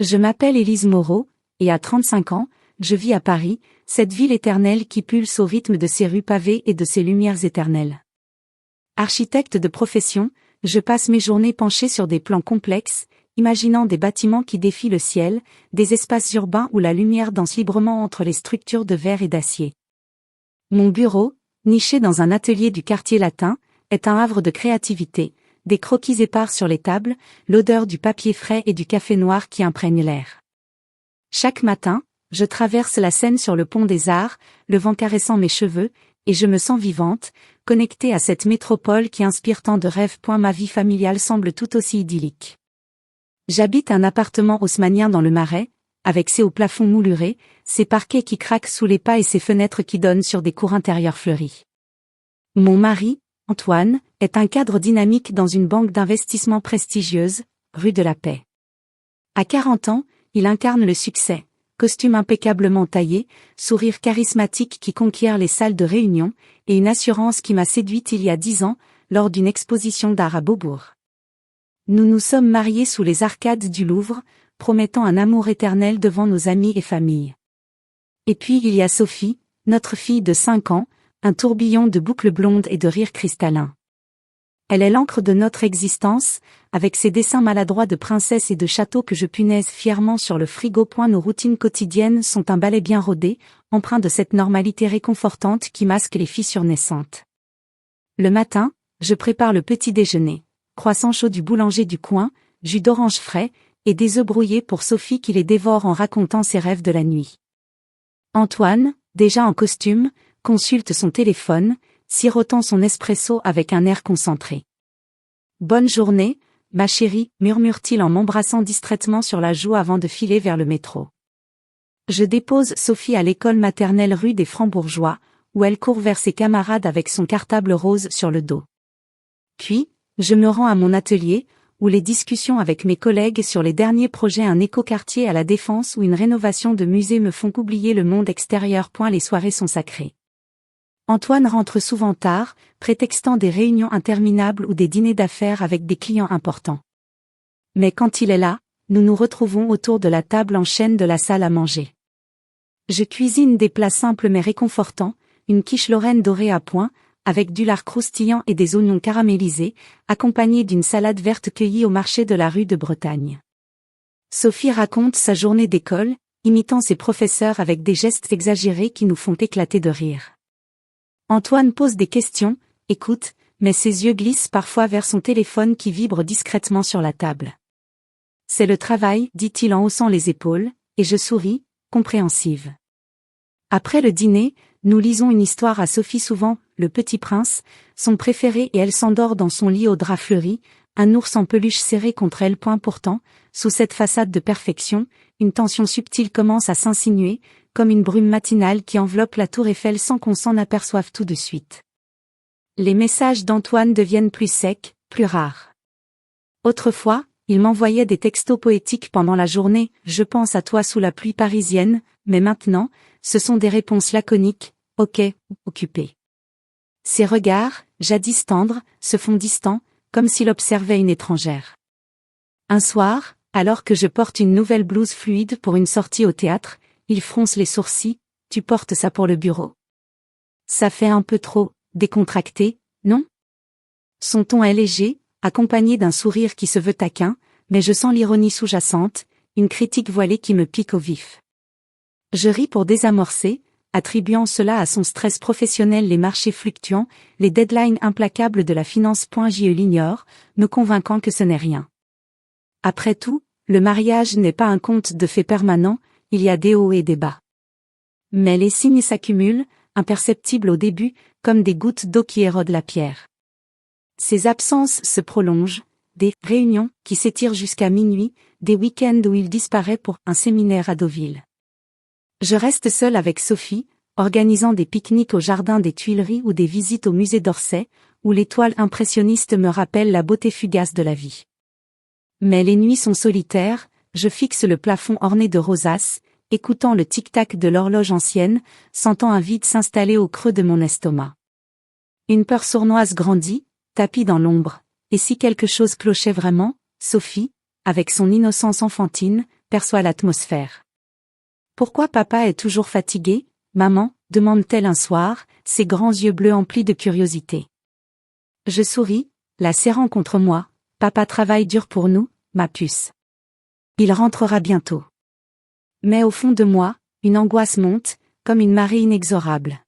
Je m'appelle Élise Moreau, et à 35 ans, je vis à Paris, cette ville éternelle qui pulse au rythme de ses rues pavées et de ses lumières éternelles. Architecte de profession, je passe mes journées penchée sur des plans complexes, imaginant des bâtiments qui défient le ciel, des espaces urbains où la lumière danse librement entre les structures de verre et d'acier. Mon bureau, niché dans un atelier du quartier latin, est un havre de créativité, des croquis épars sur les tables, l'odeur du papier frais et du café noir qui imprègne l'air. Chaque matin, je traverse la Seine sur le pont des Arts, le vent caressant mes cheveux, et je me sens vivante, connectée à cette métropole qui inspire tant de rêves. Ma vie familiale semble tout aussi idyllique. J'habite un appartement haussmannien dans le Marais, avec ses hauts plafonds moulurés, ses parquets qui craquent sous les pas et ses fenêtres qui donnent sur des cours intérieurs fleuris. Mon mari, Antoine, est un cadre dynamique dans une banque d'investissement prestigieuse, rue de la Paix. À 40 ans, il incarne le succès, costume impeccablement taillé, sourire charismatique qui conquiert les salles de réunion, et une assurance qui m'a séduite il y a 10 ans, lors d'une exposition d'art à Beaubourg. Nous nous sommes mariés sous les arcades du Louvre, promettant un amour éternel devant nos amis et familles. Et puis il y a Sophie, notre fille de 5 ans, un tourbillon de boucles blondes et de rires cristallins. Elle est l'encre de notre existence, avec ses dessins maladroits de princesses et de châteaux que je punaise fièrement sur le frigo. Nos routines quotidiennes sont un balai bien rodé, empreint de cette normalité réconfortante qui masque les fissures naissantes. Le matin, je prépare le petit déjeuner, croissants chauds du boulanger du coin, jus d'orange frais, et des œufs brouillés pour Sophie qui les dévore en racontant ses rêves de la nuit. Antoine, déjà en costume, consulte son téléphone, sirotant son espresso avec un air concentré. « Bonne journée, ma chérie », murmure-t-il en m'embrassant distraitement sur la joue avant de filer vers le métro. Je dépose Sophie à l'école maternelle rue des Francs-Bourgeois, où elle court vers ses camarades avec son cartable rose sur le dos. Puis, je me rends à mon atelier, où les discussions avec mes collègues sur les derniers projets, un écoquartier à la Défense ou une rénovation de musée me font oublier le monde extérieur. Les soirées sont sacrées. Antoine rentre souvent tard, prétextant des réunions interminables ou des dîners d'affaires avec des clients importants. Mais quand il est là, nous nous retrouvons autour de la table en chaîne de la salle à manger. Je cuisine des plats simples mais réconfortants, une quiche lorraine dorée à point, avec du lard croustillant et des oignons caramélisés, accompagnée d'une salade verte cueillie au marché de la rue de Bretagne. Sophie raconte sa journée d'école, imitant ses professeurs avec des gestes exagérés qui nous font éclater de rire. Antoine pose des questions, écoute, mais ses yeux glissent parfois vers son téléphone qui vibre discrètement sur la table. C'est le travail, dit-il en haussant les épaules, et je souris, compréhensive. Après le dîner, nous lisons une histoire à Sophie, souvent, Le Petit Prince, son préféré, et elle s'endort dans son lit au drap fleuri, un ours en peluche serré contre elle. Pourtant, sous cette façade de perfection, une tension subtile commence à s'insinuer, comme une brume matinale qui enveloppe la tour Eiffel sans qu'on s'en aperçoive tout de suite. Les messages d'Antoine deviennent plus secs, plus rares. Autrefois, il m'envoyait des textos poétiques pendant la journée, je pense à toi sous la pluie parisienne, mais maintenant, ce sont des réponses laconiques, ok, occupé. Ses regards, jadis tendres, se font distants, comme s'il observait une étrangère. Un soir, alors que je porte une nouvelle blouse fluide pour une sortie au théâtre, il fronce les sourcils, tu portes ça pour le bureau. Ça fait un peu trop, décontracté, non? Son ton est léger, accompagné d'un sourire qui se veut taquin, mais je sens l'ironie sous-jacente, une critique voilée qui me pique au vif. Je ris pour désamorcer, attribuant cela à son stress professionnel, les marchés fluctuants, les deadlines implacables de la finance. Je l'ignore, me convainquant que ce n'est rien. Après tout, le mariage n'est pas un conte de fées permanent, il y a des hauts et des bas. Mais les signes s'accumulent, imperceptibles au début, comme des gouttes d'eau qui érodent la pierre. Ces absences se prolongent, des réunions qui s'étirent jusqu'à minuit, des week-ends où il disparaît pour un séminaire à Deauville. Je reste seule avec Sophie, organisant des pique-niques au jardin des Tuileries ou des visites au musée d'Orsay, où les toiles impressionnistes me rappellent la beauté fugace de la vie. Mais les nuits sont solitaires, je fixe le plafond orné de rosaces, écoutant le tic-tac de l'horloge ancienne, sentant un vide s'installer au creux de mon estomac. Une peur sournoise grandit, tapie dans l'ombre, et si quelque chose clochait vraiment, Sophie, avec son innocence enfantine, perçoit l'atmosphère. Pourquoi papa est toujours fatigué, maman, demande-t-elle un soir, ses grands yeux bleus emplis de curiosité. Je souris, la serrant contre moi, papa travaille dur pour nous, ma puce. Il rentrera bientôt. Mais au fond de moi, une angoisse monte, comme une marée inexorable.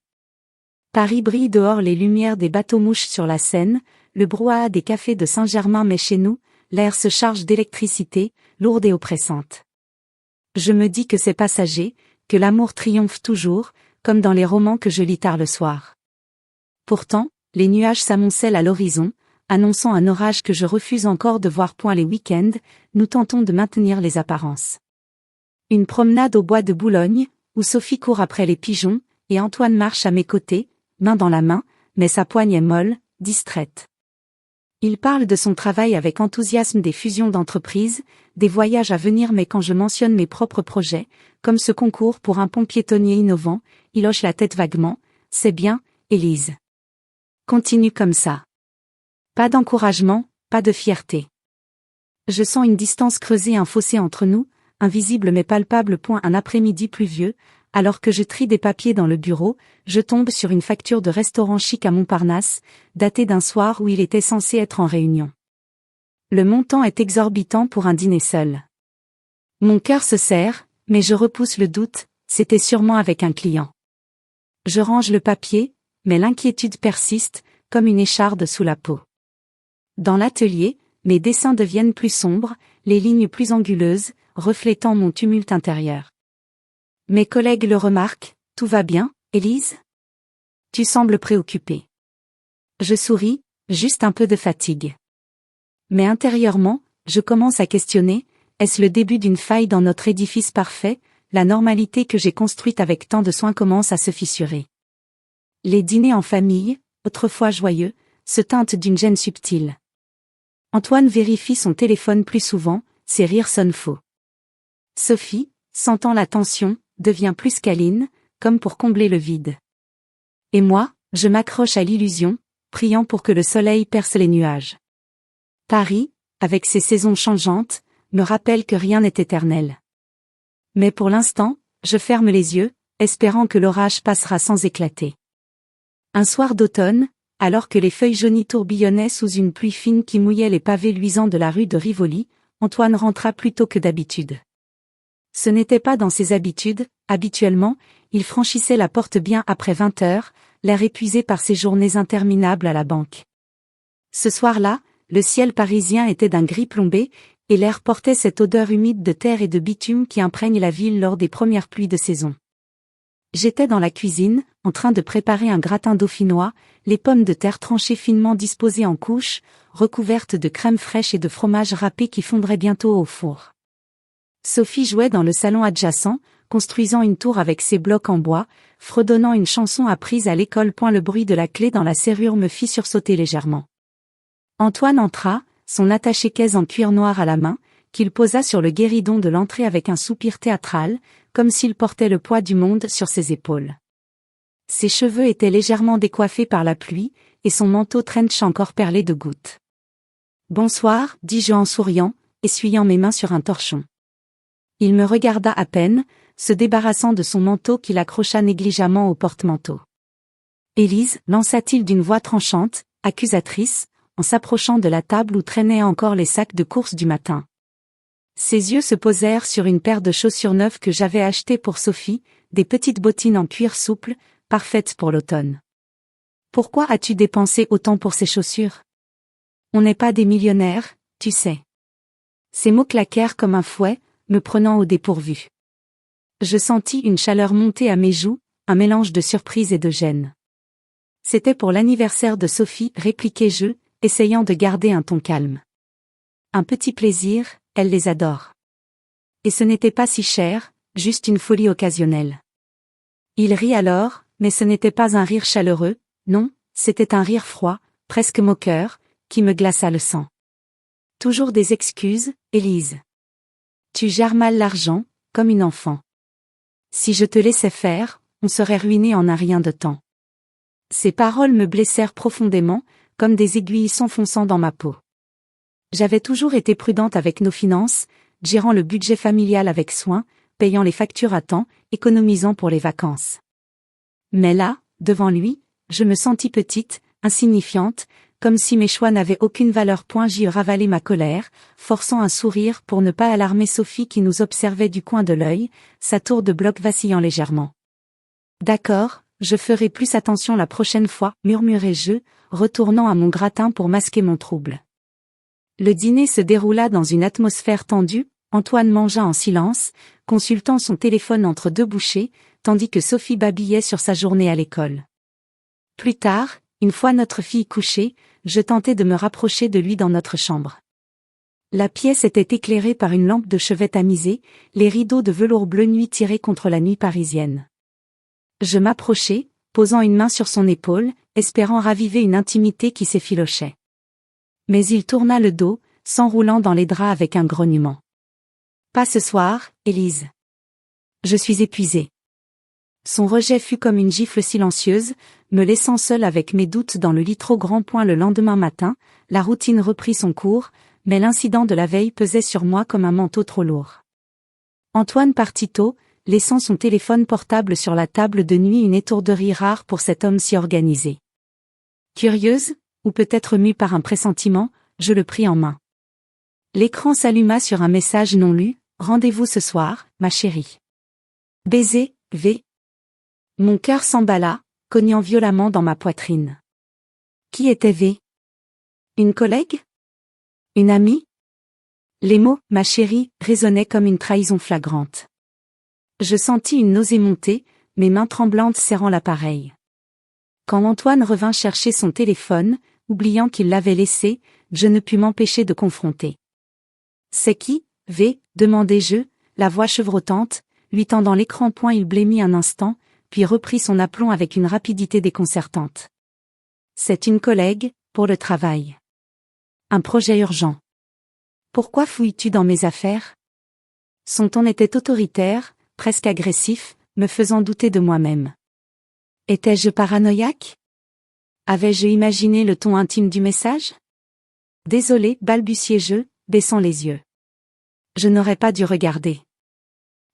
Paris brille dehors, les lumières des bateaux-mouches sur la Seine, le brouhaha des cafés de Saint-Germain, mais chez nous, l'air se charge d'électricité, lourde et oppressante. Je me dis que c'est passager, que l'amour triomphe toujours, comme dans les romans que je lis tard le soir. Pourtant, les nuages s'amoncellent à l'horizon, annonçant un orage que je refuse encore de voir. Les week-ends, nous tentons de maintenir les apparences. Une promenade au bois de Boulogne, où Sophie court après les pigeons, et Antoine marche à mes côtés, main dans la main, mais sa poigne est molle, distraite. Il parle de son travail avec enthousiasme, des fusions d'entreprises, des voyages à venir, mais quand je mentionne mes propres projets, comme ce concours pour un pont piétonnier innovant, il hoche la tête vaguement. C'est bien, Élise. Continue comme ça. Pas d'encouragement, pas de fierté. Je sens une distance creusée, un fossé entre nous, invisible mais palpable. Un après-midi pluvieux, alors que je trie des papiers dans le bureau, je tombe sur une facture de restaurant chic à Montparnasse, datée d'un soir où il était censé être en réunion. Le montant est exorbitant pour un dîner seul. Mon cœur se serre, mais je repousse le doute, c'était sûrement avec un client. Je range le papier, mais l'inquiétude persiste, comme une écharde sous la peau. Dans l'atelier, mes dessins deviennent plus sombres, les lignes plus anguleuses, reflétant mon tumulte intérieur. Mes collègues le remarquent. Tout va bien, Élise? Tu sembles préoccupée. Je souris, juste un peu de fatigue. Mais intérieurement, je commence à questionner, est-ce le début d'une faille dans notre édifice parfait? La normalité que j'ai construite avec tant de soin commence à se fissurer. Les dîners en famille, autrefois joyeux, se teintent d'une gêne subtile. Antoine vérifie son téléphone plus souvent, ses rires sonnent faux. Sophie, sentant la tension, devient plus câline, comme pour combler le vide. Et moi, je m'accroche à l'illusion, priant pour que le soleil perce les nuages. Paris, avec ses saisons changeantes, me rappelle que rien n'est éternel. Mais pour l'instant, je ferme les yeux, espérant que l'orage passera sans éclater. Un soir d'automne, alors que les feuilles jaunies tourbillonnaient sous une pluie fine qui mouillait les pavés luisants de la rue de Rivoli, Antoine rentra plus tôt que d'habitude. Ce n'était pas dans ses habitudes, habituellement, il franchissait la porte bien après 20 heures, l'air épuisé par ses journées interminables à la banque. Ce soir-là, le ciel parisien était d'un gris plombé, et l'air portait cette odeur humide de terre et de bitume qui imprègne la ville lors des premières pluies de saison. J'étais dans la cuisine, en train de préparer un gratin dauphinois, les pommes de terre tranchées finement disposées en couches, recouvertes de crème fraîche et de fromage râpé qui fondraient bientôt au four. Sophie jouait dans le salon adjacent, construisant une tour avec ses blocs en bois, fredonnant une chanson apprise à l'école. Le bruit de la clé dans la serrure me fit sursauter légèrement. Antoine entra, son attaché-caisse en cuir noir à la main, qu'il posa sur le guéridon de l'entrée avec un soupir théâtral, comme s'il portait le poids du monde sur ses épaules. Ses cheveux étaient légèrement décoiffés par la pluie, et son manteau trench encore perlé de gouttes. « Bonsoir, dis-je en souriant, essuyant mes mains sur un torchon. Il me regarda à peine, se débarrassant de son manteau qu'il accrocha négligemment au porte-manteau. « Élise, lança-t-il d'une voix tranchante, accusatrice, en s'approchant de la table où traînaient encore les sacs de course du matin. Ses yeux se posèrent sur une paire de chaussures neuves que j'avais achetées pour Sophie, des petites bottines en cuir souple, parfaites pour l'automne. « Pourquoi as-tu dépensé autant pour ces chaussures? On n'est pas des millionnaires, tu sais. » Ces mots claquèrent comme un fouet, me prenant au dépourvu. Je sentis une chaleur monter à mes joues, un mélange de surprise et de gêne. « C'était pour l'anniversaire de Sophie, répliquai-je, essayant de garder un ton calme. Un petit plaisir, elle les adore. Et ce n'était pas si cher, juste une folie occasionnelle. » Il rit alors, mais ce n'était pas un rire chaleureux, non, c'était un rire froid, presque moqueur, qui me glaça le sang. « Toujours des excuses, Élise. Tu gères mal l'argent, comme une enfant. Si je te laissais faire, on serait ruiné en un rien de temps. » Ces paroles me blessèrent profondément, comme des aiguilles s'enfonçant dans ma peau. J'avais toujours été prudente avec nos finances, gérant le budget familial avec soin, payant les factures à temps, économisant pour les vacances. Mais là, devant lui, je me sentis petite, insignifiante, comme si mes choix n'avaient aucune valeur. J'y ravalai ma colère, forçant un sourire pour ne pas alarmer Sophie qui nous observait du coin de l'œil, sa tour de bloc vacillant légèrement. D'accord, je ferai plus attention la prochaine fois, murmurai-je, retournant à mon gratin pour masquer mon trouble. Le dîner se déroula dans une atmosphère tendue, Antoine mangea en silence, consultant son téléphone entre deux bouchées, tandis que Sophie babillait sur sa journée à l'école. Plus tard, une fois notre fille couchée, je tentai de me rapprocher de lui dans notre chambre. La pièce était éclairée par une lampe de chevet tamisée, les rideaux de velours bleu nuit tirés contre la nuit parisienne. Je m'approchai, posant une main sur son épaule, espérant raviver une intimité qui s'effilochait. Mais il tourna le dos, s'enroulant dans les draps avec un grognement. « Pas ce soir, Élise. Je suis épuisée. » Son rejet fut comme une gifle silencieuse, me laissant seule avec mes doutes dans le lit trop grand. Le lendemain matin, la routine reprit son cours, mais l'incident de la veille pesait sur moi comme un manteau trop lourd. Antoine partit tôt, laissant son téléphone portable sur la table de nuit, une étourderie rare pour cet homme si organisé. Curieuse, ou peut-être mue par un pressentiment, je le pris en main. L'écran s'alluma sur un message non lu, « Rendez-vous ce soir, ma chérie. » Baiser, V. Mon cœur s'emballa, cognant violemment dans ma poitrine. Qui était V? Une collègue? Une amie? Les mots « ma chérie » résonnaient comme une trahison flagrante. Je sentis une nausée monter, mes mains tremblantes serrant l'appareil. Quand Antoine revint chercher son téléphone, oubliant qu'il l'avait laissé, je ne pus m'empêcher de confronter. « C'est qui, V ?» demandai-je, la voix chevrotante, lui tendant l'écran. Il blêmit un instant, puis reprit son aplomb avec une rapidité déconcertante. « C'est une collègue, pour le travail. Un projet urgent. Pourquoi fouilles-tu dans mes affaires ?» Son ton était autoritaire, presque agressif, me faisant douter de moi-même. Étais-je paranoïaque? Avais-je imaginé le ton intime du message? Désolé, balbutiai-je, baissant les yeux. Je n'aurais pas dû regarder.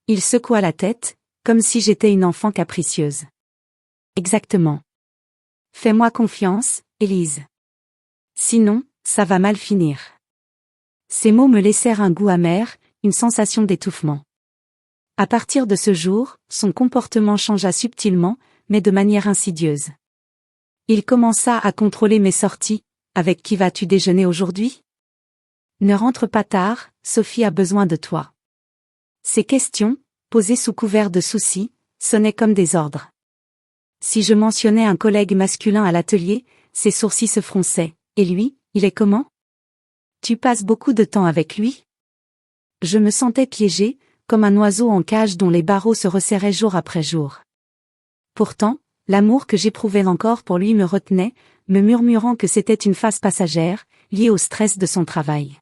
Il secoua la tête, comme si j'étais une enfant capricieuse. Exactement. Fais-moi confiance, Élise. Sinon, ça va mal finir. Ces mots me laissèrent un goût amer, une sensation d'étouffement. À partir de ce jour, son comportement changea subtilement, mais de manière insidieuse. Il commença à contrôler mes sorties. « Avec qui vas-tu déjeuner aujourd'hui ? » Ne rentre pas tard, Sophie a besoin de toi. Ces questions, posées sous couvert de soucis, sonnaient comme des ordres. Si je mentionnais un collègue masculin à l'atelier, ses sourcils se fronçaient. « Et lui, il est comment ? Tu passes beaucoup de temps avec lui ? » Je me sentais piégée, comme un oiseau en cage dont les barreaux se resserraient jour après jour. Pourtant, l'amour que j'éprouvais encore pour lui me retenait, me murmurant que c'était une phase passagère, liée au stress de son travail.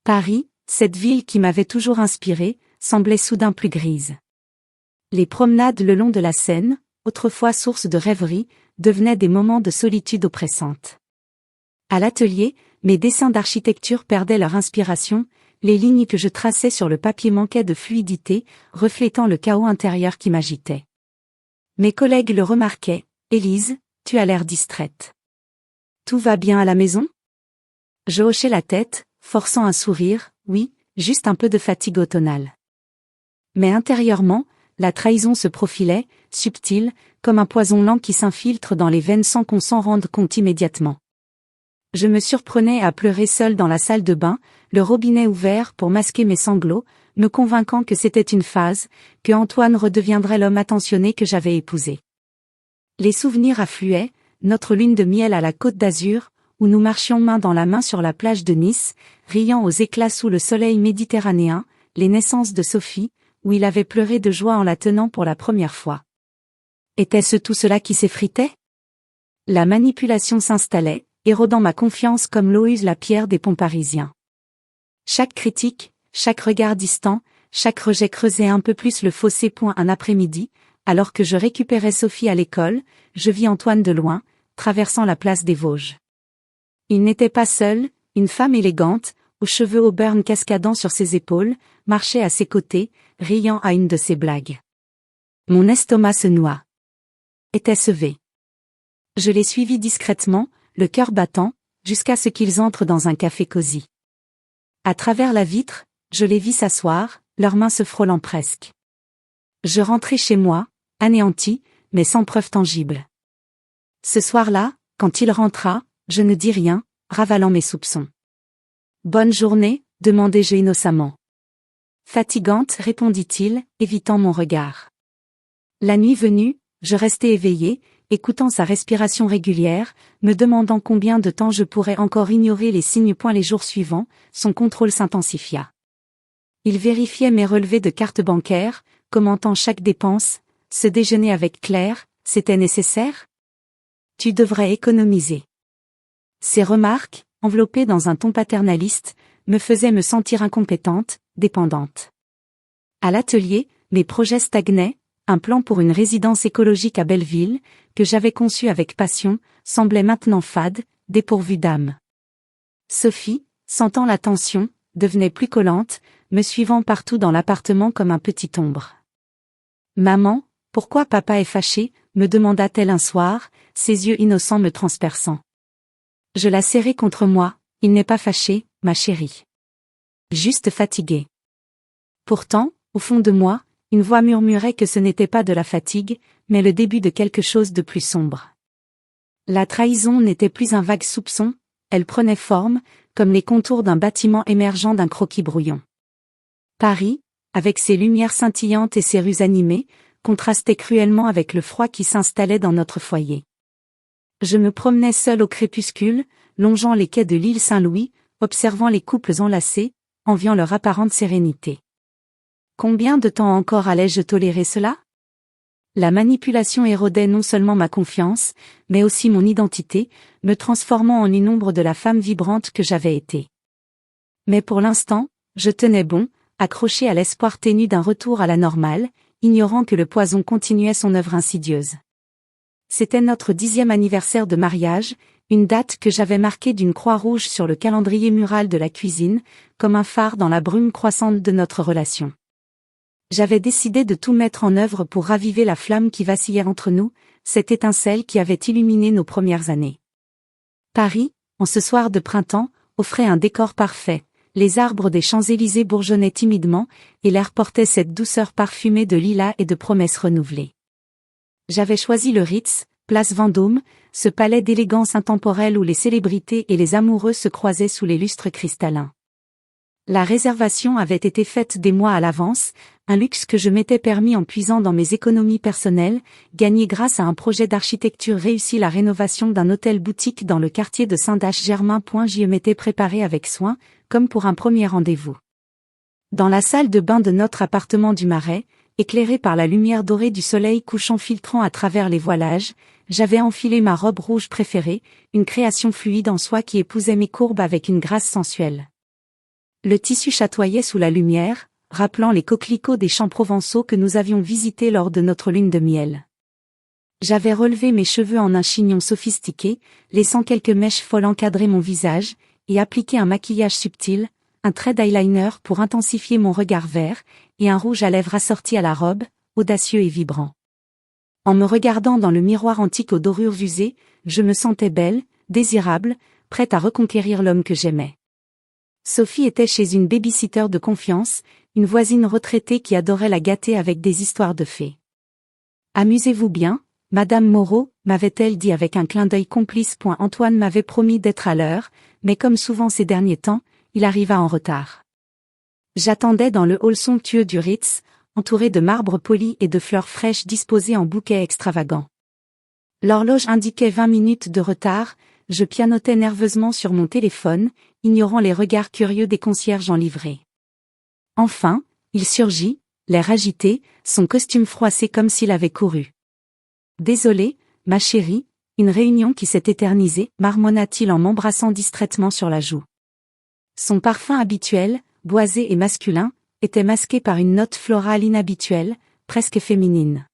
Paris, cette ville qui m'avait toujours inspirée, semblait soudain plus grise. Les promenades le long de la Seine, autrefois source de rêverie, devenaient des moments de solitude oppressante. À l'atelier, mes dessins d'architecture perdaient leur inspiration, les lignes que je traçais sur le papier manquaient de fluidité, reflétant le chaos intérieur qui m'agitait. Mes collègues le remarquaient. « Élise, tu as l'air distraite. Tout va bien à la maison ?» Je hochai la tête, forçant un sourire. « Oui, juste un peu de fatigue automnale. » Mais intérieurement, la trahison se profilait, subtile, comme un poison lent qui s'infiltre dans les veines sans qu'on s'en rende compte immédiatement. Je me surprenais à pleurer seule dans la salle de bain, le robinet ouvert pour masquer mes sanglots, me convainquant que c'était une phase, que Antoine redeviendrait l'homme attentionné que j'avais épousé. Les souvenirs affluaient, notre lune de miel à la Côte d'Azur, où nous marchions main dans la main sur la plage de Nice, riant aux éclats sous le soleil méditerranéen, les naissances de Sophie, où il avait pleuré de joie en la tenant pour la première fois. Était-ce tout cela qui s'effritait? La manipulation s'installait, érodant ma confiance comme l'eau use la pierre des ponts parisiens. Chaque critique, chaque regard distant, chaque rejet creusait un peu plus le fossé. Un après-midi, alors que je récupérais Sophie à l'école, je vis Antoine de loin, traversant la place des Vosges. Il n'était pas seul, une femme élégante, aux cheveux auburn cascadant sur ses épaules, marchait à ses côtés, riant à une de ses blagues. Mon estomac se noua. Était-ce V? Je les suivis discrètement, le cœur battant, jusqu'à ce qu'ils entrent dans un café cosy. À travers la vitre, je les vis s'asseoir, leurs mains se frôlant presque. Je rentrai chez moi, anéanti, mais sans preuve tangible. Ce soir-là, quand il rentra, je ne dis rien, ravalant mes soupçons. « Bonne journée » demandai-je innocemment. « Fatigante » répondit-il, évitant mon regard. La nuit venue, je restai éveillé, écoutant sa respiration régulière, me demandant combien de temps je pourrais encore ignorer les signes. Les jours suivants, son contrôle s'intensifia. Il vérifiait mes relevés de carte bancaire, commentant chaque dépense. Ce déjeuner avec Claire, c'était nécessaire? Tu devrais économiser. Ces remarques, enveloppées dans un ton paternaliste, me faisaient me sentir incompétente, dépendante. À l'atelier, mes projets stagnaient, un plan pour une résidence écologique à Belleville, que j'avais conçu avec passion, semblait maintenant fade, dépourvu d'âme. Sophie, sentant la tension, devenait plus collante, me suivant partout dans l'appartement comme un petit ombre. « Maman, pourquoi papa est fâché ?» me demanda-t-elle un soir, ses yeux innocents me transperçant. Je la serrai contre moi. « Il n'est pas fâché, ma chérie. Juste fatigué. » Pourtant, au fond de moi, une voix murmurait que ce n'était pas de la fatigue, mais le début de quelque chose de plus sombre. La trahison n'était plus un vague soupçon, elle prenait forme, comme les contours d'un bâtiment émergeant d'un croquis brouillon. Paris, avec ses lumières scintillantes et ses rues animées, contrastait cruellement avec le froid qui s'installait dans notre foyer. Je me promenais seul au crépuscule, longeant les quais de l'île Saint-Louis, observant les couples enlacés, enviant leur apparente sérénité. Combien de temps encore allais-je tolérer cela? La manipulation érodait non seulement ma confiance, mais aussi mon identité, me transformant en une ombre de la femme vibrante que j'avais été. Mais pour l'instant, je tenais bon, accroché à l'espoir ténu d'un retour à la normale, ignorant que le poison continuait son œuvre insidieuse. C'était notre 10e anniversaire de mariage, une date que j'avais marquée d'une croix rouge sur le calendrier mural de la cuisine, comme un phare dans la brume croissante de notre relation. J'avais décidé de tout mettre en œuvre pour raviver la flamme qui vacillait entre nous, cette étincelle qui avait illuminé nos premières années. Paris, en ce soir de printemps, offrait un décor parfait. Les arbres des Champs-Élysées bourgeonnaient timidement, et l'air portait cette douceur parfumée de lilas et de promesses renouvelées. J'avais choisi le Ritz, place Vendôme, ce palais d'élégance intemporelle où les célébrités et les amoureux se croisaient sous les lustres cristallins. La réservation avait été faite des mois à l'avance, un luxe que je m'étais permis en puisant dans mes économies personnelles, gagné grâce à un projet d'architecture réussi, la rénovation d'un hôtel-boutique dans le quartier de Saint-Dache-Germain. J'y m'étais préparé avec soin, comme pour un premier rendez-vous. Dans la salle de bain de notre appartement du Marais, éclairée par la lumière dorée du soleil couchant filtrant à travers les voilages, j'avais enfilé ma robe rouge préférée, une création fluide en soie qui épousait mes courbes avec une grâce sensuelle. Le tissu chatoyait sous la lumière, rappelant les coquelicots des champs provençaux que nous avions visités lors de notre lune de miel. J'avais relevé mes cheveux en un chignon sophistiqué, laissant quelques mèches folles encadrer mon visage, et appliqué un maquillage subtil, un trait d'eyeliner pour intensifier mon regard vert, et un rouge à lèvres assorti à la robe, audacieux et vibrant. En me regardant dans le miroir antique aux dorures usées, je me sentais belle, désirable, prête à reconquérir l'homme que j'aimais. Sophie était chez une baby-sitter de confiance, une voisine retraitée qui adorait la gâter avec des histoires de fées. « Amusez-vous bien, Madame Moreau » m'avait-elle dit avec un clin d'œil complice. Antoine m'avait promis d'être à l'heure, mais comme souvent ces derniers temps, il arriva en retard. J'attendais dans le hall somptueux du Ritz, entouré de marbre poli et de fleurs fraîches disposées en bouquets extravagants. L'horloge indiquait 20 minutes de retard, je pianotais nerveusement sur mon téléphone, ignorant les regards curieux des concierges en livrée. Enfin, il surgit, l'air agité, son costume froissé comme s'il avait couru. « Désolé, ma chérie, une réunion qui s'est éternisée » marmonna-t-il en m'embrassant distraitement sur la joue. Son parfum habituel, boisé et masculin, était masqué par une note florale inhabituelle, presque féminine.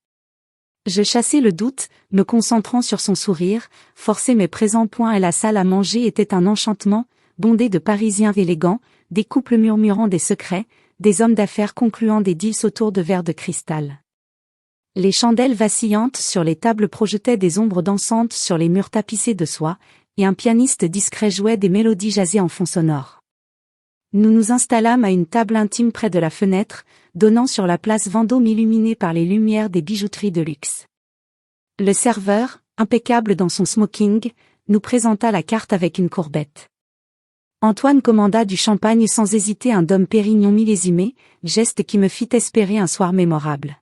Je chassai le doute, me concentrant sur son sourire, forcer mes présents. Et la salle à manger était un enchantement, bondée de Parisiens élégants, des couples murmurant des secrets, des hommes d'affaires concluant des deals autour de verres de cristal. Les chandelles vacillantes sur les tables projetaient des ombres dansantes sur les murs tapissés de soie, et un pianiste discret jouait des mélodies jazzées en fond sonore. Nous nous installâmes à une table intime près de la fenêtre, donnant sur la place Vendôme illuminée par les lumières des bijouteries de luxe. Le serveur, impeccable dans son smoking, nous présenta la carte avec une courbette. Antoine commanda du champagne sans hésiter un Dom Pérignon millésimé, geste qui me fit espérer un soir mémorable.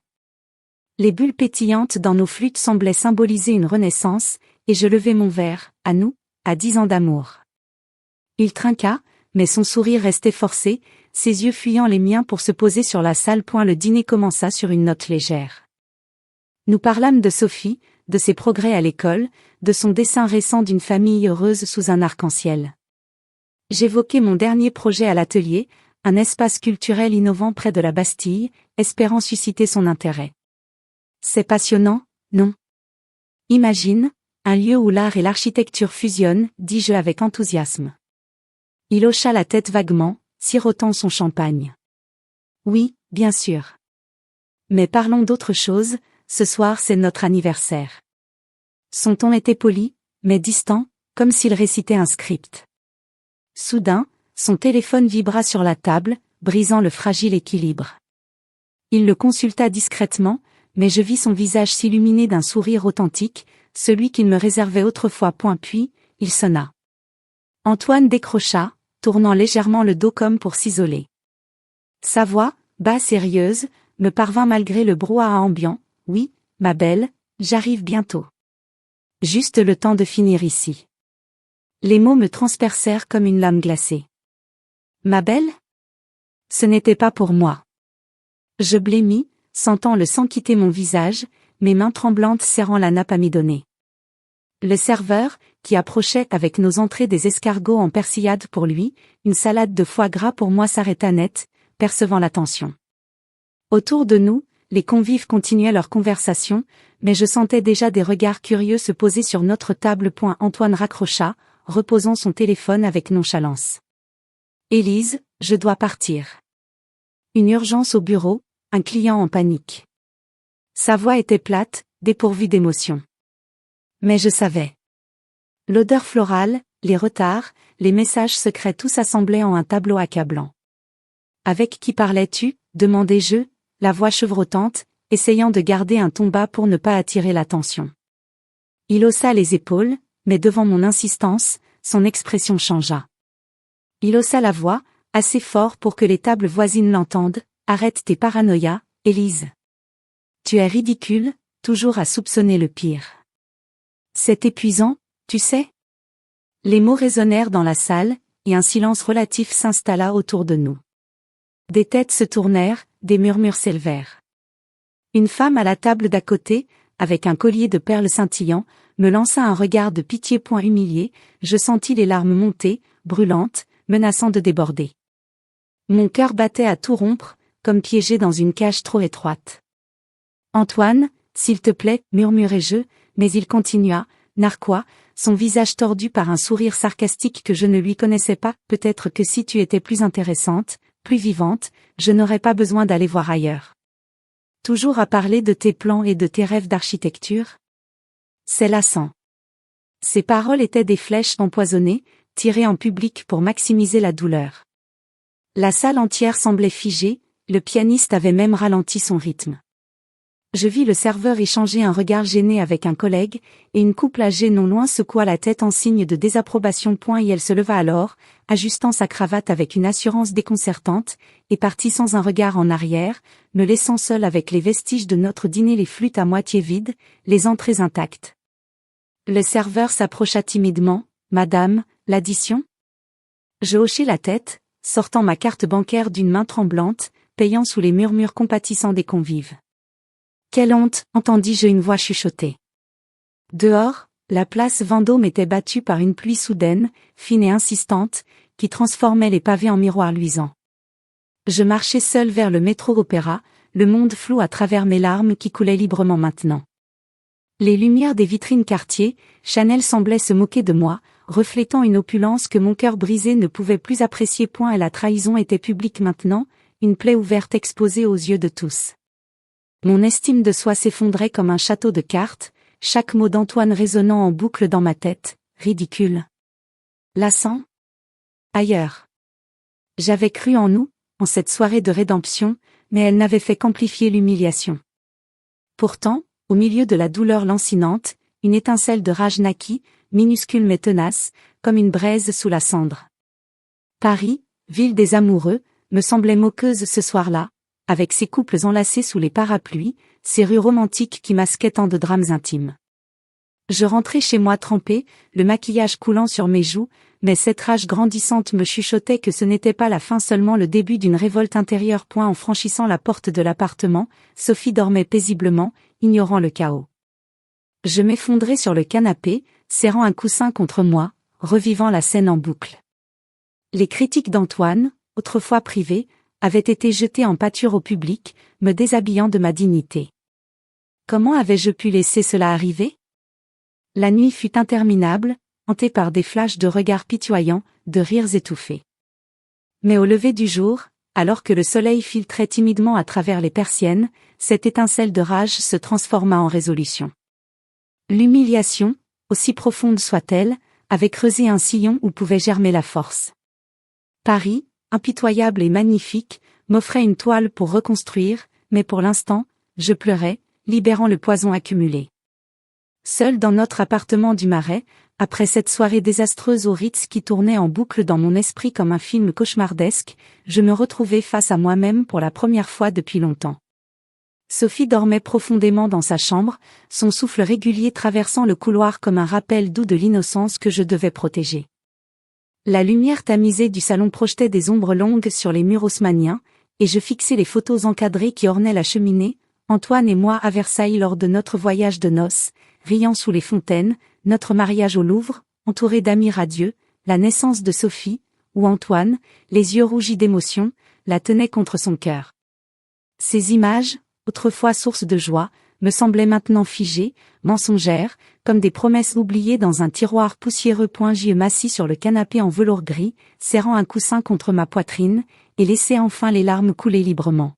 Les bulles pétillantes dans nos flûtes semblaient symboliser une renaissance, et je levai mon verre, à nous, à 10 ans d'amour. Il trinqua, mais son sourire restait forcé, ses yeux fuyant les miens pour se poser sur la salle. Le dîner commença sur une note légère. Nous parlâmes de Sophie, de ses progrès à l'école, de son dessin récent d'une famille heureuse sous un arc-en-ciel. J'évoquai mon dernier projet à l'atelier, un espace culturel innovant près de la Bastille, espérant susciter son intérêt. C'est passionnant, non? Imagine, un lieu où l'art et l'architecture fusionnent, dis-je avec enthousiasme. Il hocha la tête vaguement, sirotant son champagne. Oui, bien sûr. Mais parlons d'autre chose, ce soir c'est notre anniversaire. Son ton était poli, mais distant, comme s'il récitait un script. Soudain, son téléphone vibra sur la table, brisant le fragile équilibre. Il le consulta discrètement, mais je vis son visage s'illuminer d'un sourire authentique, celui qu'il me réservait autrefois. Puis, il sonna. Antoine décrocha, tournant légèrement le dos comme pour s'isoler. Sa voix, basse et rieuse, me parvint malgré le brouhaha ambiant. Oui, ma belle, j'arrive bientôt. Juste le temps de finir ici. Les mots me transpercèrent comme une lame glacée. Ma belle? Ce n'était pas pour moi. Je blêmis, sentant le sang quitter mon visage, mes mains tremblantes serrant la nappe amidonnée. Le serveur, qui approchait avec nos entrées des escargots en persillade pour lui, une salade de foie gras pour moi, s'arrêta net, percevant l'attention. Autour de nous, les convives continuaient leur conversation, mais je sentais déjà des regards curieux se poser sur notre table. Antoine raccrocha, reposant son téléphone avec nonchalance. Élise, je dois partir. Une urgence au bureau, un client en panique. Sa voix était plate, dépourvue d'émotion. Mais je savais. L'odeur florale, les retards, les messages secrets, tout s'assemblait en un tableau accablant. Avec qui parlais-tu? Demandai-je, la voix chevrotante, essayant de garder un ton bas pour ne pas attirer l'attention. Il haussa les épaules, mais devant mon insistance, son expression changea. Il haussa la voix, assez fort pour que les tables voisines l'entendent. Arrête tes paranoïas, Élise. Tu es ridicule, toujours à soupçonner le pire. C'est épuisant, tu sais. Les mots résonnèrent dans la salle, et un silence relatif s'installa autour de nous. Des têtes se tournèrent, des murmures s'élevèrent. Une femme à la table d'à côté, avec un collier de perles scintillant, me lança un regard de pitié. Humilié, je sentis les larmes monter, brûlantes, menaçant de déborder. Mon cœur battait à tout rompre, comme piégé dans une cage trop étroite. Antoine, s'il te plaît, murmurai-je, mais il continua, narquois, son visage tordu par un sourire sarcastique que je ne lui connaissais pas. Peut-être que si tu étais plus intéressante, plus vivante, je n'aurais pas besoin d'aller voir ailleurs. Toujours à parler de tes plans et de tes rêves d'architecture? C'est lassant. Ces paroles étaient des flèches empoisonnées, tirées en public pour maximiser la douleur. La salle entière semblait figée, le pianiste avait même ralenti son rythme. Je vis le serveur échanger un regard gêné avec un collègue, et une couple âgée non loin secoua la tête en signe de désapprobation. Et elle se leva alors, ajustant sa cravate avec une assurance déconcertante, et partit sans un regard en arrière, me laissant seul avec les vestiges de notre dîner, les flûtes à moitié vides, les entrées intactes. Le serveur s'approcha timidement. Madame, l'addition? Je hochai la tête, sortant ma carte bancaire d'une main tremblante, payant sous les murmures compatissants des convives. Quelle honte, entendis-je une voix chuchoter. Dehors, la place Vendôme était battue par une pluie soudaine, fine et insistante, qui transformait les pavés en miroirs luisants. Je marchais seul vers le métro-opéra, le monde flou à travers mes larmes qui coulaient librement maintenant. Les lumières des vitrines Cartier, Chanel semblaient se moquer de moi, reflétant une opulence que mon cœur brisé ne pouvait plus apprécier. Et la trahison était publique maintenant, une plaie ouverte exposée aux yeux de tous. Mon estime de soi s'effondrait comme un château de cartes, chaque mot d'Antoine résonnant en boucle dans ma tête, ridicule. Lassant? Ailleurs. J'avais cru en nous, en cette soirée de rédemption, mais elle n'avait fait qu'amplifier l'humiliation. Pourtant, au milieu de la douleur lancinante, une étincelle de rage naquit, minuscule mais tenace, comme une braise sous la cendre. Paris, ville des amoureux, me semblait moqueuse ce soir-là, avec ses couples enlacés sous les parapluies, ces rues romantiques qui masquaient tant de drames intimes. Je rentrais chez moi trempée, le maquillage coulant sur mes joues, mais cette rage grandissante me chuchotait que ce n'était pas la fin, seulement le début d'une révolte intérieure. En franchissant la porte de l'appartement, Sophie dormait paisiblement, ignorant le chaos. Je m'effondrais sur le canapé, serrant un coussin contre moi, revivant la scène en boucle. Les critiques d'Antoine, autrefois privées, avaient été jetées en pâture au public, me déshabillant de ma dignité. Comment avais-je pu laisser cela arriver? La nuit fut interminable, hantée par des flashs de regards pitoyants, de rires étouffés. Mais au lever du jour, alors que le soleil filtrait timidement à travers les persiennes, cette étincelle de rage se transforma en résolution. L'humiliation, aussi profonde soit-elle, avait creusé un sillon où pouvait germer la force. Paris, impitoyable et magnifique, m'offrait une toile pour reconstruire, mais pour l'instant, je pleurais, libérant le poison accumulé. Seul dans notre appartement du Marais, après cette soirée désastreuse au Ritz qui tournait en boucle dans mon esprit comme un film cauchemardesque, je me retrouvais face à moi-même pour la première fois depuis longtemps. Sophie dormait profondément dans sa chambre, son souffle régulier traversant le couloir comme un rappel doux de l'innocence que je devais protéger. La lumière tamisée du salon projetait des ombres longues sur les murs haussmanniens, et je fixais les photos encadrées qui ornaient la cheminée, Antoine et moi à Versailles lors de notre voyage de noces, riant sous les fontaines, notre mariage au Louvre, entouré d'amis radieux, la naissance de Sophie, où Antoine, les yeux rougis d'émotion, la tenait contre son cœur. Ces images, autrefois source de joie, me semblaient maintenant figées, mensongères, comme des promesses oubliées dans un tiroir poussiéreux. J'y m'assis sur le canapé en velours gris, serrant un coussin contre ma poitrine, et laissai enfin les larmes couler librement.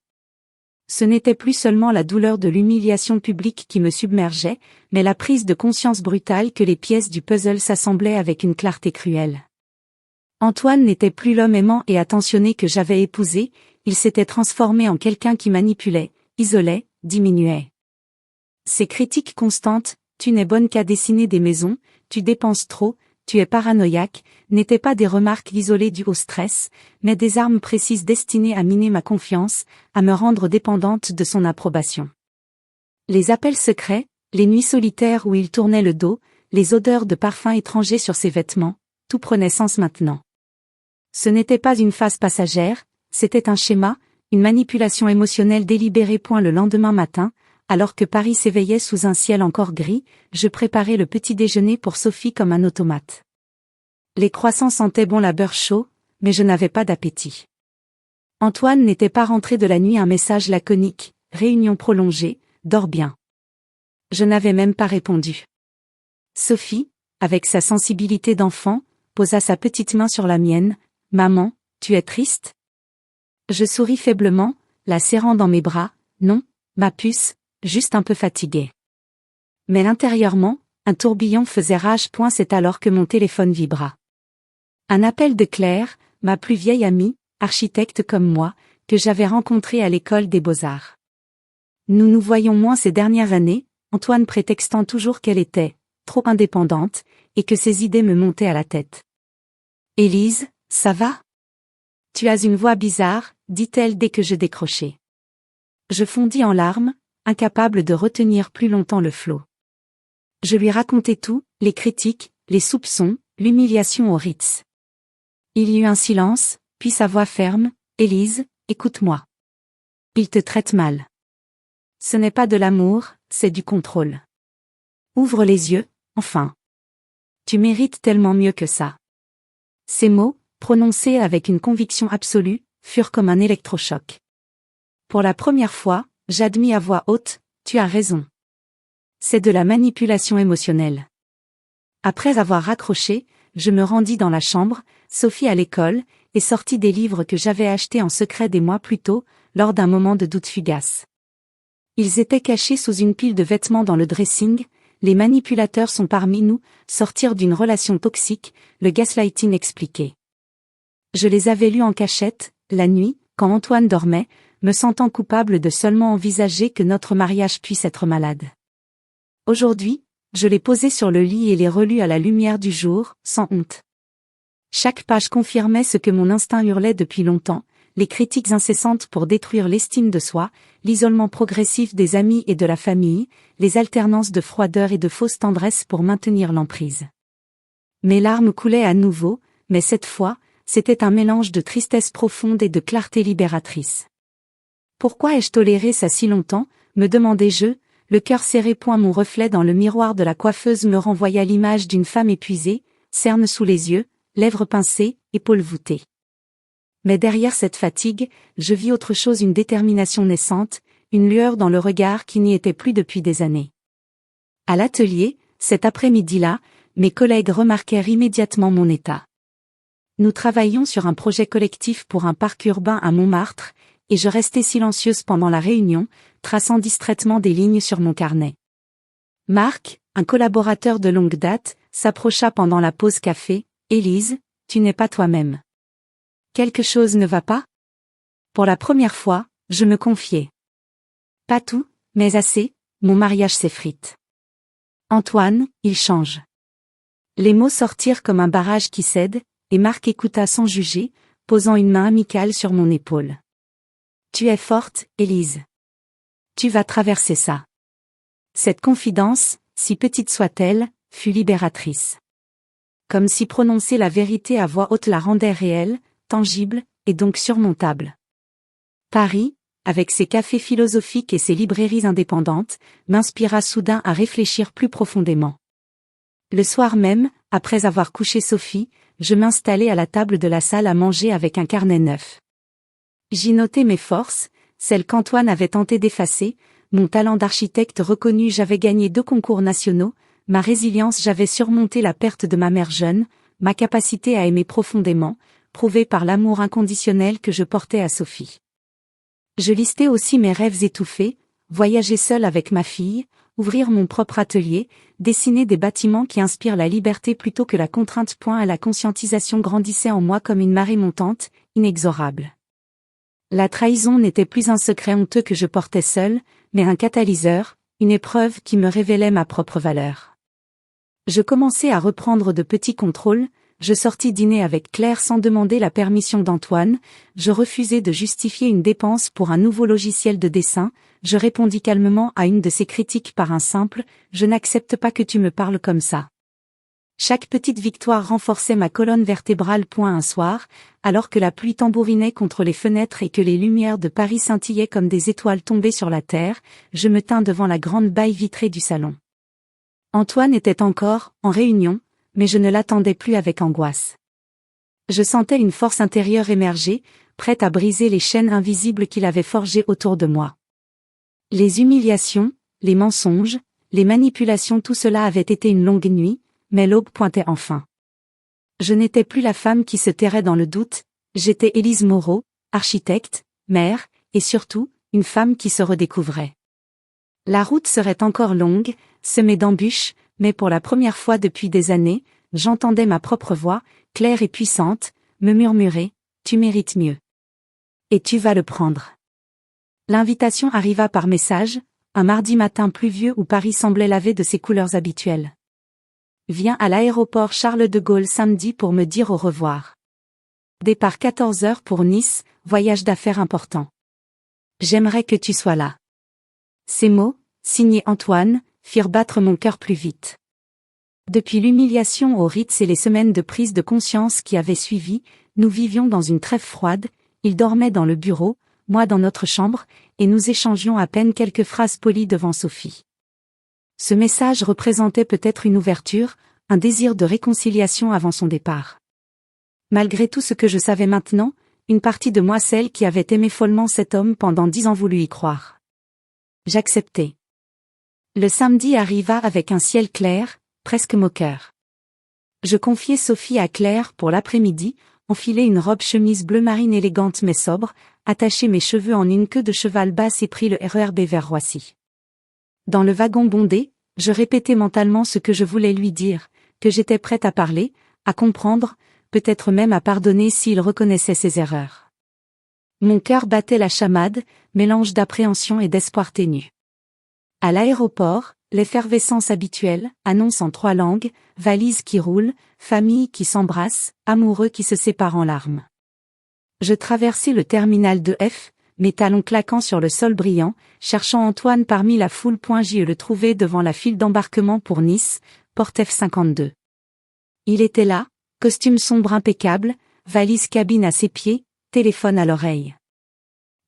Ce n'était plus seulement la douleur de l'humiliation publique qui me submergeait, mais la prise de conscience brutale que les pièces du puzzle s'assemblaient avec une clarté cruelle. Antoine n'était plus l'homme aimant et attentionné que j'avais épousé, il s'était transformé en quelqu'un qui manipulait, isolait, diminuait. Ces critiques constantes, tu n'es bonne qu'à dessiner des maisons, tu dépenses trop, tu es paranoïaque, n'étaient pas des remarques isolées dues au stress, mais des armes précises destinées à miner ma confiance, à me rendre dépendante de son approbation. Les appels secrets, les nuits solitaires où il tournait le dos, les odeurs de parfums étrangers sur ses vêtements, tout prenait sens maintenant. Ce n'était pas une phase passagère, c'était un schéma, une manipulation émotionnelle délibérée. Le lendemain matin, alors que Paris s'éveillait sous un ciel encore gris, je préparais le petit déjeuner pour Sophie comme un automate. Les croissants sentaient bon la beurre chaud, mais je n'avais pas d'appétit. Antoine n'était pas rentré de la nuit, un message laconique, réunion prolongée, dors bien. Je n'avais même pas répondu. Sophie, avec sa sensibilité d'enfant, posa sa petite main sur la mienne. Maman, tu es triste? Je souris faiblement, la serrant dans mes bras. Non, ma puce, juste un peu fatiguée. Mais intérieurement, un tourbillon faisait rage. C'est alors que mon téléphone vibra. Un appel de Claire, ma plus vieille amie, architecte comme moi, que j'avais rencontrée à l'école des Beaux-Arts. Nous nous voyions moins ces dernières années, Antoine prétextant toujours qu'elle était trop indépendante, et que ses idées me montaient à la tête. Élise, ça va? Tu as une voix bizarre, dit-elle dès que je décrochai. Je fondis en larmes, incapable de retenir plus longtemps le flot. Je lui racontai tout, les critiques, les soupçons, l'humiliation au Ritz. Il y eut un silence, puis sa voix ferme, « Élise, écoute-moi. Il te traite mal. Ce n'est pas de l'amour, c'est du contrôle. Ouvre les yeux, enfin. Tu mérites tellement mieux que ça. » Ces mots, prononcés avec une conviction absolue, furent comme un électrochoc. Pour la première fois, j'admis à voix haute, « Tu as raison. C'est de la manipulation émotionnelle. » Après avoir raccroché, je me rendis dans la chambre, Sophie à l'école, et sortis des livres que j'avais achetés en secret des mois plus tôt, lors d'un moment de doute fugace. Ils étaient cachés sous une pile de vêtements dans le dressing. Les manipulateurs sont parmi nous, sortir d'une relation toxique, le gaslighting expliqué. Je les avais lus en cachette, la nuit, quand Antoine dormait, me sentant coupable de seulement envisager que notre mariage puisse être malade. Aujourd'hui, je les posais sur le lit et les relus à la lumière du jour, sans honte. Chaque page confirmait ce que mon instinct hurlait depuis longtemps, les critiques incessantes pour détruire l'estime de soi, l'isolement progressif des amis et de la famille, les alternances de froideur et de fausse tendresse pour maintenir l'emprise. Mes larmes coulaient à nouveau, mais cette fois, c'était un mélange de tristesse profonde et de clarté libératrice. Pourquoi ai-je toléré ça si longtemps, me demandai-je, le cœur serré. Mon reflet dans le miroir de la coiffeuse me renvoya l'image d'une femme épuisée, cernes sous les yeux, lèvres pincées, épaules voûtées. Mais derrière cette fatigue, je vis autre chose, une détermination naissante, une lueur dans le regard qui n'y était plus depuis des années. À l'atelier, cet après-midi-là, mes collègues remarquèrent immédiatement mon état. Nous travaillions sur un projet collectif pour un parc urbain à Montmartre, et je restais silencieuse pendant la réunion, traçant distraitement des lignes sur mon carnet. Marc, un collaborateur de longue date, s'approcha pendant la pause café. « Élise, tu n'es pas toi-même. Quelque chose ne va pas ?» Pour la première fois, je me confiai. Pas tout, mais assez, mon mariage s'effrite. Antoine, il change. Les mots sortirent comme un barrage qui cède, et Marc écouta sans juger, posant une main amicale sur mon épaule. Tu es forte, Élise. Tu vas traverser ça. Cette confidence, si petite soit-elle, fut libératrice. Comme si prononcer la vérité à voix haute la rendait réelle, tangible, et donc surmontable. Paris, avec ses cafés philosophiques et ses librairies indépendantes, m'inspira soudain à réfléchir plus profondément. Le soir même, après avoir couché Sophie, je m'installai à la table de la salle à manger avec un carnet neuf. J'y notais mes forces, celles qu'Antoine avait tenté d'effacer, mon talent d'architecte reconnu, j'avais gagné 2 concours nationaux, ma résilience, j'avais surmonté la perte de ma mère jeune, ma capacité à aimer profondément, prouvée par l'amour inconditionnel que je portais à Sophie. Je listais aussi mes rêves étouffés, voyager seule avec ma fille, ouvrir mon propre atelier, dessiner des bâtiments qui inspirent la liberté plutôt que la contrainte. La conscientisation grandissait en moi comme une marée montante, inexorable. La trahison n'était plus un secret honteux que je portais seul, mais un catalyseur, une épreuve qui me révélait ma propre valeur. Je commençai à reprendre de petits contrôles, je sortis dîner avec Claire sans demander la permission d'Antoine, je refusai de justifier une dépense pour un nouveau logiciel de dessin, je répondis calmement à une de ses critiques par un simple « Je n'accepte pas que tu me parles comme ça ». Chaque petite victoire renforçait ma colonne vertébrale. Un soir, alors que la pluie tambourinait contre les fenêtres et que les lumières de Paris scintillaient comme des étoiles tombées sur la terre, je me tins devant la grande baille vitrée du salon. Antoine était encore en réunion, mais je ne l'attendais plus avec angoisse. Je sentais une force intérieure émerger, prête à briser les chaînes invisibles qu'il avait forgées autour de moi. Les humiliations, les mensonges, les manipulations, tout cela avait été une longue nuit, mais l'aube pointait enfin. Je n'étais plus la femme qui se terrait dans le doute, j'étais Élise Moreau, architecte, mère, et surtout, une femme qui se redécouvrait. La route serait encore longue, semée d'embûches, mais pour la première fois depuis des années, j'entendais ma propre voix, claire et puissante, me murmurer « Tu mérites mieux. Et tu vas le prendre. » L'invitation arriva par message, un mardi matin pluvieux où Paris semblait lavé de ses couleurs habituelles. Viens à l'aéroport Charles de Gaulle samedi pour me dire au revoir. Départ 14h pour Nice, voyage d'affaires important. J'aimerais que tu sois là. Ces mots, signés Antoine, firent battre mon cœur plus vite. Depuis l'humiliation au Ritz et les semaines de prise de conscience qui avaient suivi, nous vivions dans une trêve froide, il dormait dans le bureau, moi dans notre chambre, et nous échangions à peine quelques phrases polies devant Sophie. Ce message représentait peut-être une ouverture, un désir de réconciliation avant son départ. Malgré tout ce que je savais maintenant, une partie de moi, celle qui avait aimé follement cet homme pendant 10 ans, voulut y croire. J'acceptai. Le samedi arriva avec un ciel clair, presque moqueur. Je confiai Sophie à Claire pour l'après-midi, enfiler une robe chemise bleu marine élégante mais sobre, attacher mes cheveux en une queue de cheval basse et pris le RERB vers Roissy. Dans le wagon bondé, je répétais mentalement ce que je voulais lui dire, que j'étais prête à parler, à comprendre, peut-être même à pardonner s'il reconnaissait ses erreurs. Mon cœur battait la chamade, mélange d'appréhension et d'espoir ténu. À l'aéroport, l'effervescence habituelle, annonce en 3 langues, valise qui roule, famille qui s'embrasse, amoureux qui se séparent en larmes. Je traversai le terminal de F, mes talons claquant sur le sol brillant, cherchant Antoine parmi la foule. Je le trouvai devant la file d'embarquement pour Nice, porte F52. Il était là, costume sombre impeccable, valise cabine à ses pieds, téléphone à l'oreille.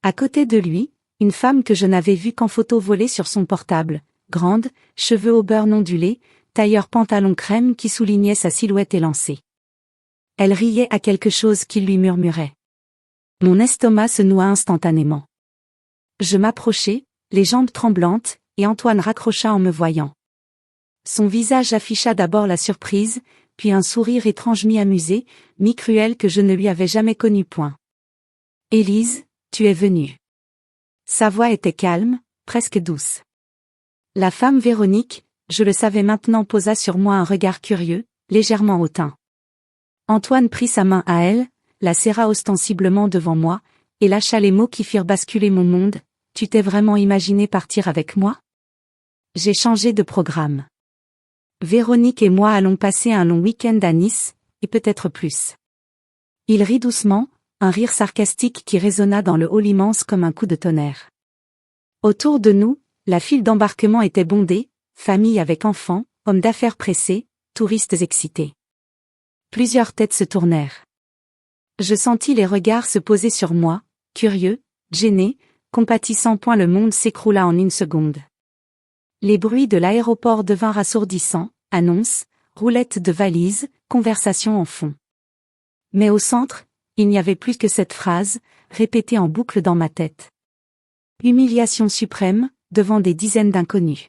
À côté de lui, une femme que je n'avais vue qu'en photo volée sur son portable, grande, cheveux au beurre ondulés, tailleur pantalon crème qui soulignait sa silhouette élancée. Elle riait à quelque chose qu'il lui murmurait. Mon estomac se noua instantanément. Je m'approchai, les jambes tremblantes, et Antoine raccrocha en me voyant. Son visage afficha d'abord la surprise, puis un sourire étrange mi-amusé, mi-cruel que je ne lui avais jamais connu point. « Élise, tu es venue. » Sa voix était calme, presque douce. La femme Véronique, je le savais maintenant, posa sur moi un regard curieux, légèrement hautain. Antoine prit sa main à elle, la serra ostensiblement devant moi, et lâcha les mots qui firent basculer mon monde. « Tu t'es vraiment imaginé partir avec moi ? » J'ai changé de programme. Véronique et moi allons passer un long week-end à Nice, et peut-être plus. Il rit doucement, un rire sarcastique qui résonna dans le hall immense comme un coup de tonnerre. Autour de nous, la file d'embarquement était bondée, familles avec enfants, hommes d'affaires pressés, touristes excités. Plusieurs têtes se tournèrent. Je sentis les regards se poser sur moi, curieux, gênés, compatissants. Le monde s'écroula en une seconde. Les bruits de l'aéroport devinrent assourdissants, annonces, roulettes de valises, conversations en fond. Mais au centre, il n'y avait plus que cette phrase, répétée en boucle dans ma tête. Humiliation suprême, devant des dizaines d'inconnus.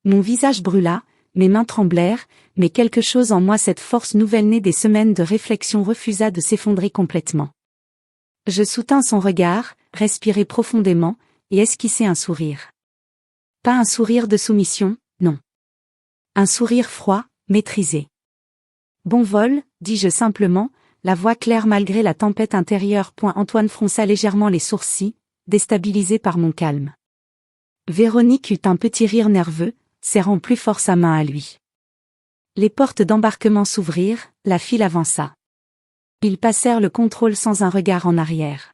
Mon visage brûla, mes mains tremblèrent, mais quelque chose en moi, cette force nouvelle née des semaines de réflexion, refusa de s'effondrer complètement. Je soutins son regard, respirai profondément, et esquissai un sourire. Pas un sourire de soumission, non. Un sourire froid, maîtrisé. Bon vol, dis-je simplement, la voix claire malgré la tempête intérieure. Antoine fronça légèrement les sourcils, déstabilisé par mon calme. Véronique eut un petit rire nerveux, serrant plus fort sa main à lui. Les portes d'embarquement s'ouvrirent, la file avança. Ils passèrent le contrôle sans un regard en arrière.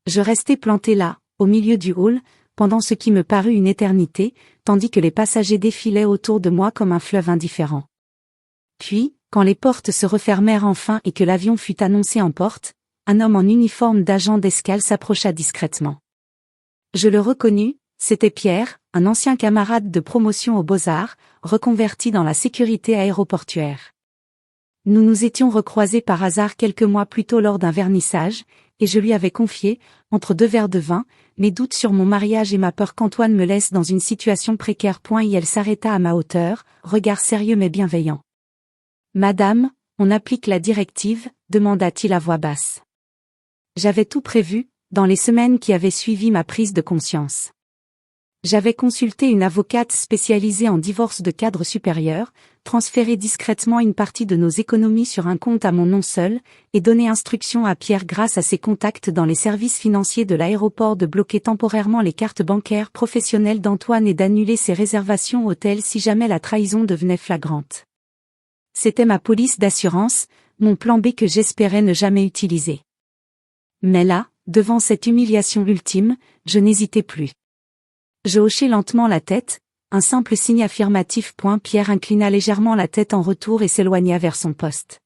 Je restai planté là, au milieu du hall, pendant ce qui me parut une éternité, tandis que les passagers défilaient autour de moi comme un fleuve indifférent. Puis, quand les portes se refermèrent enfin et que l'avion fut annoncé en porte, un homme en uniforme d'agent d'escale s'approcha discrètement. Je le reconnus, c'était Pierre, un ancien camarade de promotion aux Beaux-Arts, reconverti dans la sécurité aéroportuaire. Nous nous étions recroisés par hasard quelques mois plus tôt lors d'un vernissage, et je lui avais confié, entre 2 verres de vin, mes doutes sur mon mariage et ma peur qu'Antoine me laisse dans une situation précaire. Et elle s'arrêta à ma hauteur, regard sérieux mais bienveillant. « Madame, on applique la directive ?» demanda-t-il à voix basse. J'avais tout prévu, dans les semaines qui avaient suivi ma prise de conscience. J'avais consulté une avocate spécialisée en divorce de cadre supérieur, transféré discrètement une partie de nos économies sur un compte à mon nom seul, et donné instruction à Pierre grâce à ses contacts dans les services financiers de l'aéroport de bloquer temporairement les cartes bancaires professionnelles d'Antoine et d'annuler ses réservations hôtels si jamais la trahison devenait flagrante. C'était ma police d'assurance, mon plan B que j'espérais ne jamais utiliser. Mais là, devant cette humiliation ultime, je n'hésitais plus. Je hochai lentement la tête, un simple signe affirmatif. Pierre inclina légèrement la tête en retour et s'éloigna vers son poste.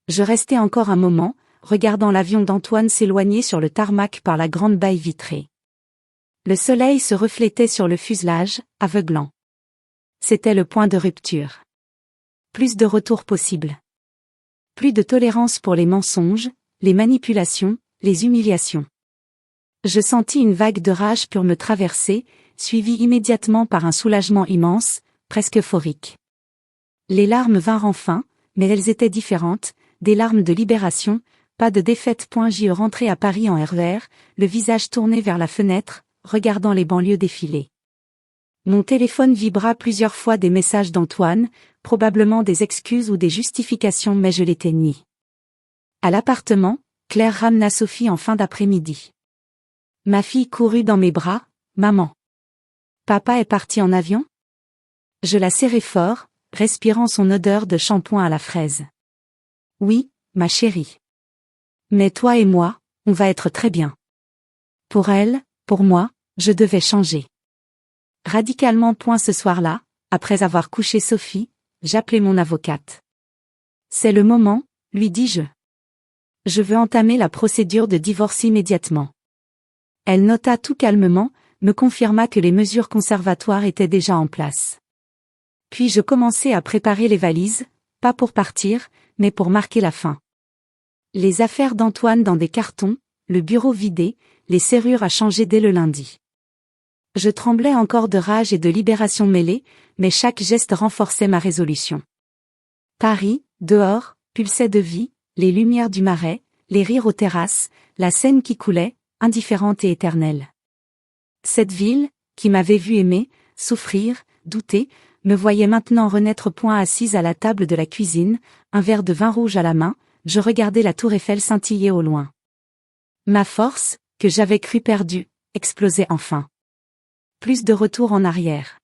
Je restai encore un moment, regardant l'avion d'Antoine s'éloigner sur le tarmac par la grande baie vitrée. Le soleil se reflétait sur le fuselage, aveuglant. C'était le point de rupture. Plus de retour possible. Plus de tolérance pour les mensonges, les manipulations, les humiliations. Je sentis une vague de rage pure me traverser, suivie immédiatement par un soulagement immense, presque euphorique. Les larmes vinrent enfin, mais elles étaient différentes, des larmes de libération, pas de défaite. J'y rentrais à Paris en RER, le visage tourné vers la fenêtre, regardant les banlieues défiler. Mon téléphone vibra plusieurs fois, des messages d'Antoine, probablement des excuses ou des justifications, mais je l'éteignis. À l'appartement, Claire ramena Sophie en fin d'après-midi. Ma fille courut dans mes bras. Maman. Papa est parti en avion? Je la serrai fort, respirant son odeur de shampoing à la fraise. Oui, ma chérie. Mais toi et moi, on va être très bien. Pour elle, pour moi, je devais changer. Radicalement. Ce soir-là, après avoir couché Sophie, j'appelai mon avocate. C'est le moment, lui dis-je. Je veux entamer la procédure de divorce immédiatement. Elle nota tout calmement, me confirma que les mesures conservatoires étaient déjà en place. Puis je commençai à préparer les valises, pas pour partir, mais pour marquer la fin. Les affaires d'Antoine dans des cartons, le bureau vidé, les serrures à changer dès le lundi. Je tremblais encore de rage et de libération mêlée, mais chaque geste renforçait ma résolution. Paris, dehors, pulsait de vie, les lumières du Marais, les rires aux terrasses, la Seine qui coulait, indifférente et éternelle. Cette ville, qui m'avait vu aimer, souffrir, douter, me voyait maintenant renaître. Assise à la table de la cuisine, un verre de vin rouge à la main, je regardais la tour Eiffel scintiller au loin. Ma force, que j'avais cru perdue, explosait enfin. Plus de retour en arrière.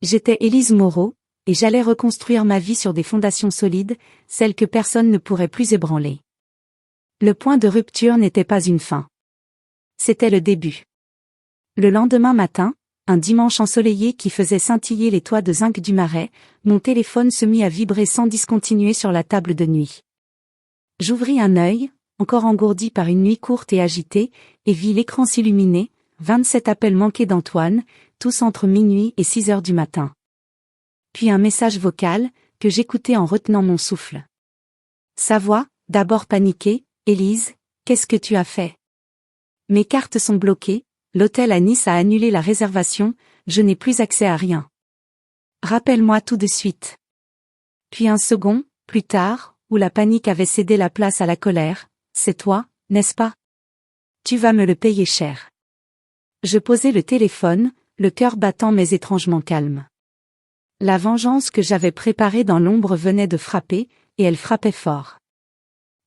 J'étais Élise Moreau, et j'allais reconstruire ma vie sur des fondations solides, celles que personne ne pourrait plus ébranler. Le point de rupture n'était pas une fin. C'était le début. Le lendemain matin, un dimanche ensoleillé qui faisait scintiller les toits de zinc du Marais, mon téléphone se mit à vibrer sans discontinuer sur la table de nuit. J'ouvris un œil, encore engourdi par une nuit courte et agitée, et vis l'écran s'illuminer, 27 appels manqués d'Antoine, tous entre minuit et 6 heures du matin. Puis un message vocal, que j'écoutais en retenant mon souffle. Sa voix, d'abord paniquée: Élise, qu'est-ce que tu as fait? Mes cartes sont bloquées, l'hôtel à Nice a annulé la réservation, je n'ai plus accès à rien. Rappelle-moi tout de suite. Puis un second, plus tard, où la panique avait cédé la place à la colère: c'est toi, n'est-ce pas? Tu vas me le payer cher. Je posai le téléphone, le cœur battant mais étrangement calme. La vengeance que j'avais préparée dans l'ombre venait de frapper, et elle frappait fort.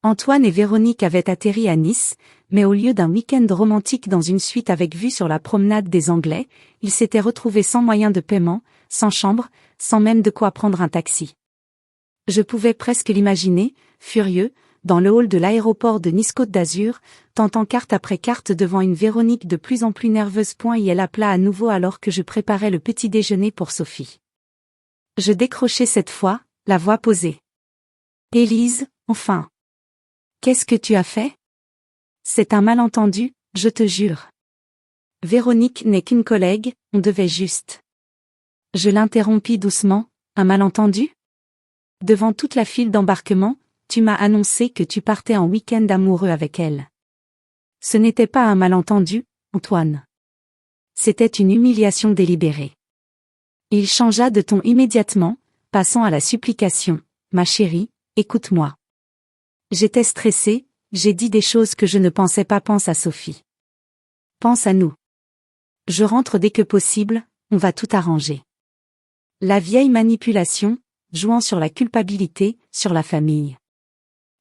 Antoine et Véronique avaient atterri à Nice, mais au lieu d'un week-end romantique dans une suite avec vue sur la promenade des Anglais, ils s'étaient retrouvés sans moyen de paiement, sans chambre, sans même de quoi prendre un taxi. Je pouvais presque l'imaginer, furieux, dans le hall de l'aéroport de Nice-Côte d'Azur, tentant carte après carte devant une Véronique de plus en plus nerveuse. Et elle appela à nouveau alors que je préparais le petit déjeuner pour Sophie. Je décrochai cette fois, la voix posée. Élise, enfin. Qu'est-ce que tu as fait? C'est un malentendu, je te jure. Véronique n'est qu'une collègue, on devait juste. Je l'interrompis doucement. Un malentendu? Devant toute la file d'embarquement, tu m'as annoncé que tu partais en week-end amoureux avec elle. Ce n'était pas un malentendu, Antoine. C'était une humiliation délibérée. Il changea de ton immédiatement, passant à la supplication. Ma chérie, écoute-moi. J'étais stressée, j'ai dit des choses que je ne pensais pas. Pense à Sophie. Pense à nous. Je rentre dès que possible, on va tout arranger. La vieille manipulation, jouant sur la culpabilité, sur la famille.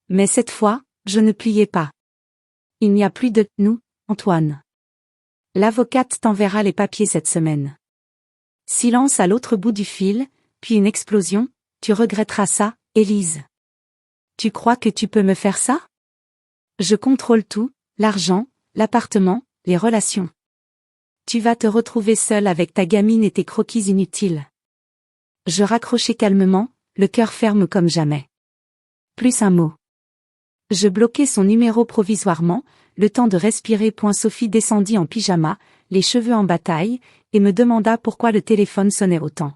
Mais cette fois, je ne pliais pas. Il n'y a plus de « nous », Antoine. L'avocate t'enverra les papiers cette semaine. Silence à l'autre bout du fil, puis une explosion. Tu regretteras ça, Élise. Tu crois que tu peux me faire ça? Je contrôle tout, l'argent, l'appartement, les relations. Tu vas te retrouver seule avec ta gamine et tes croquis inutiles. Je raccrochai calmement, le cœur ferme comme jamais. Plus un mot. Je bloquai son numéro provisoirement, le temps de respirer. Sophie descendit en pyjama, les cheveux en bataille, et me demanda pourquoi le téléphone sonnait autant.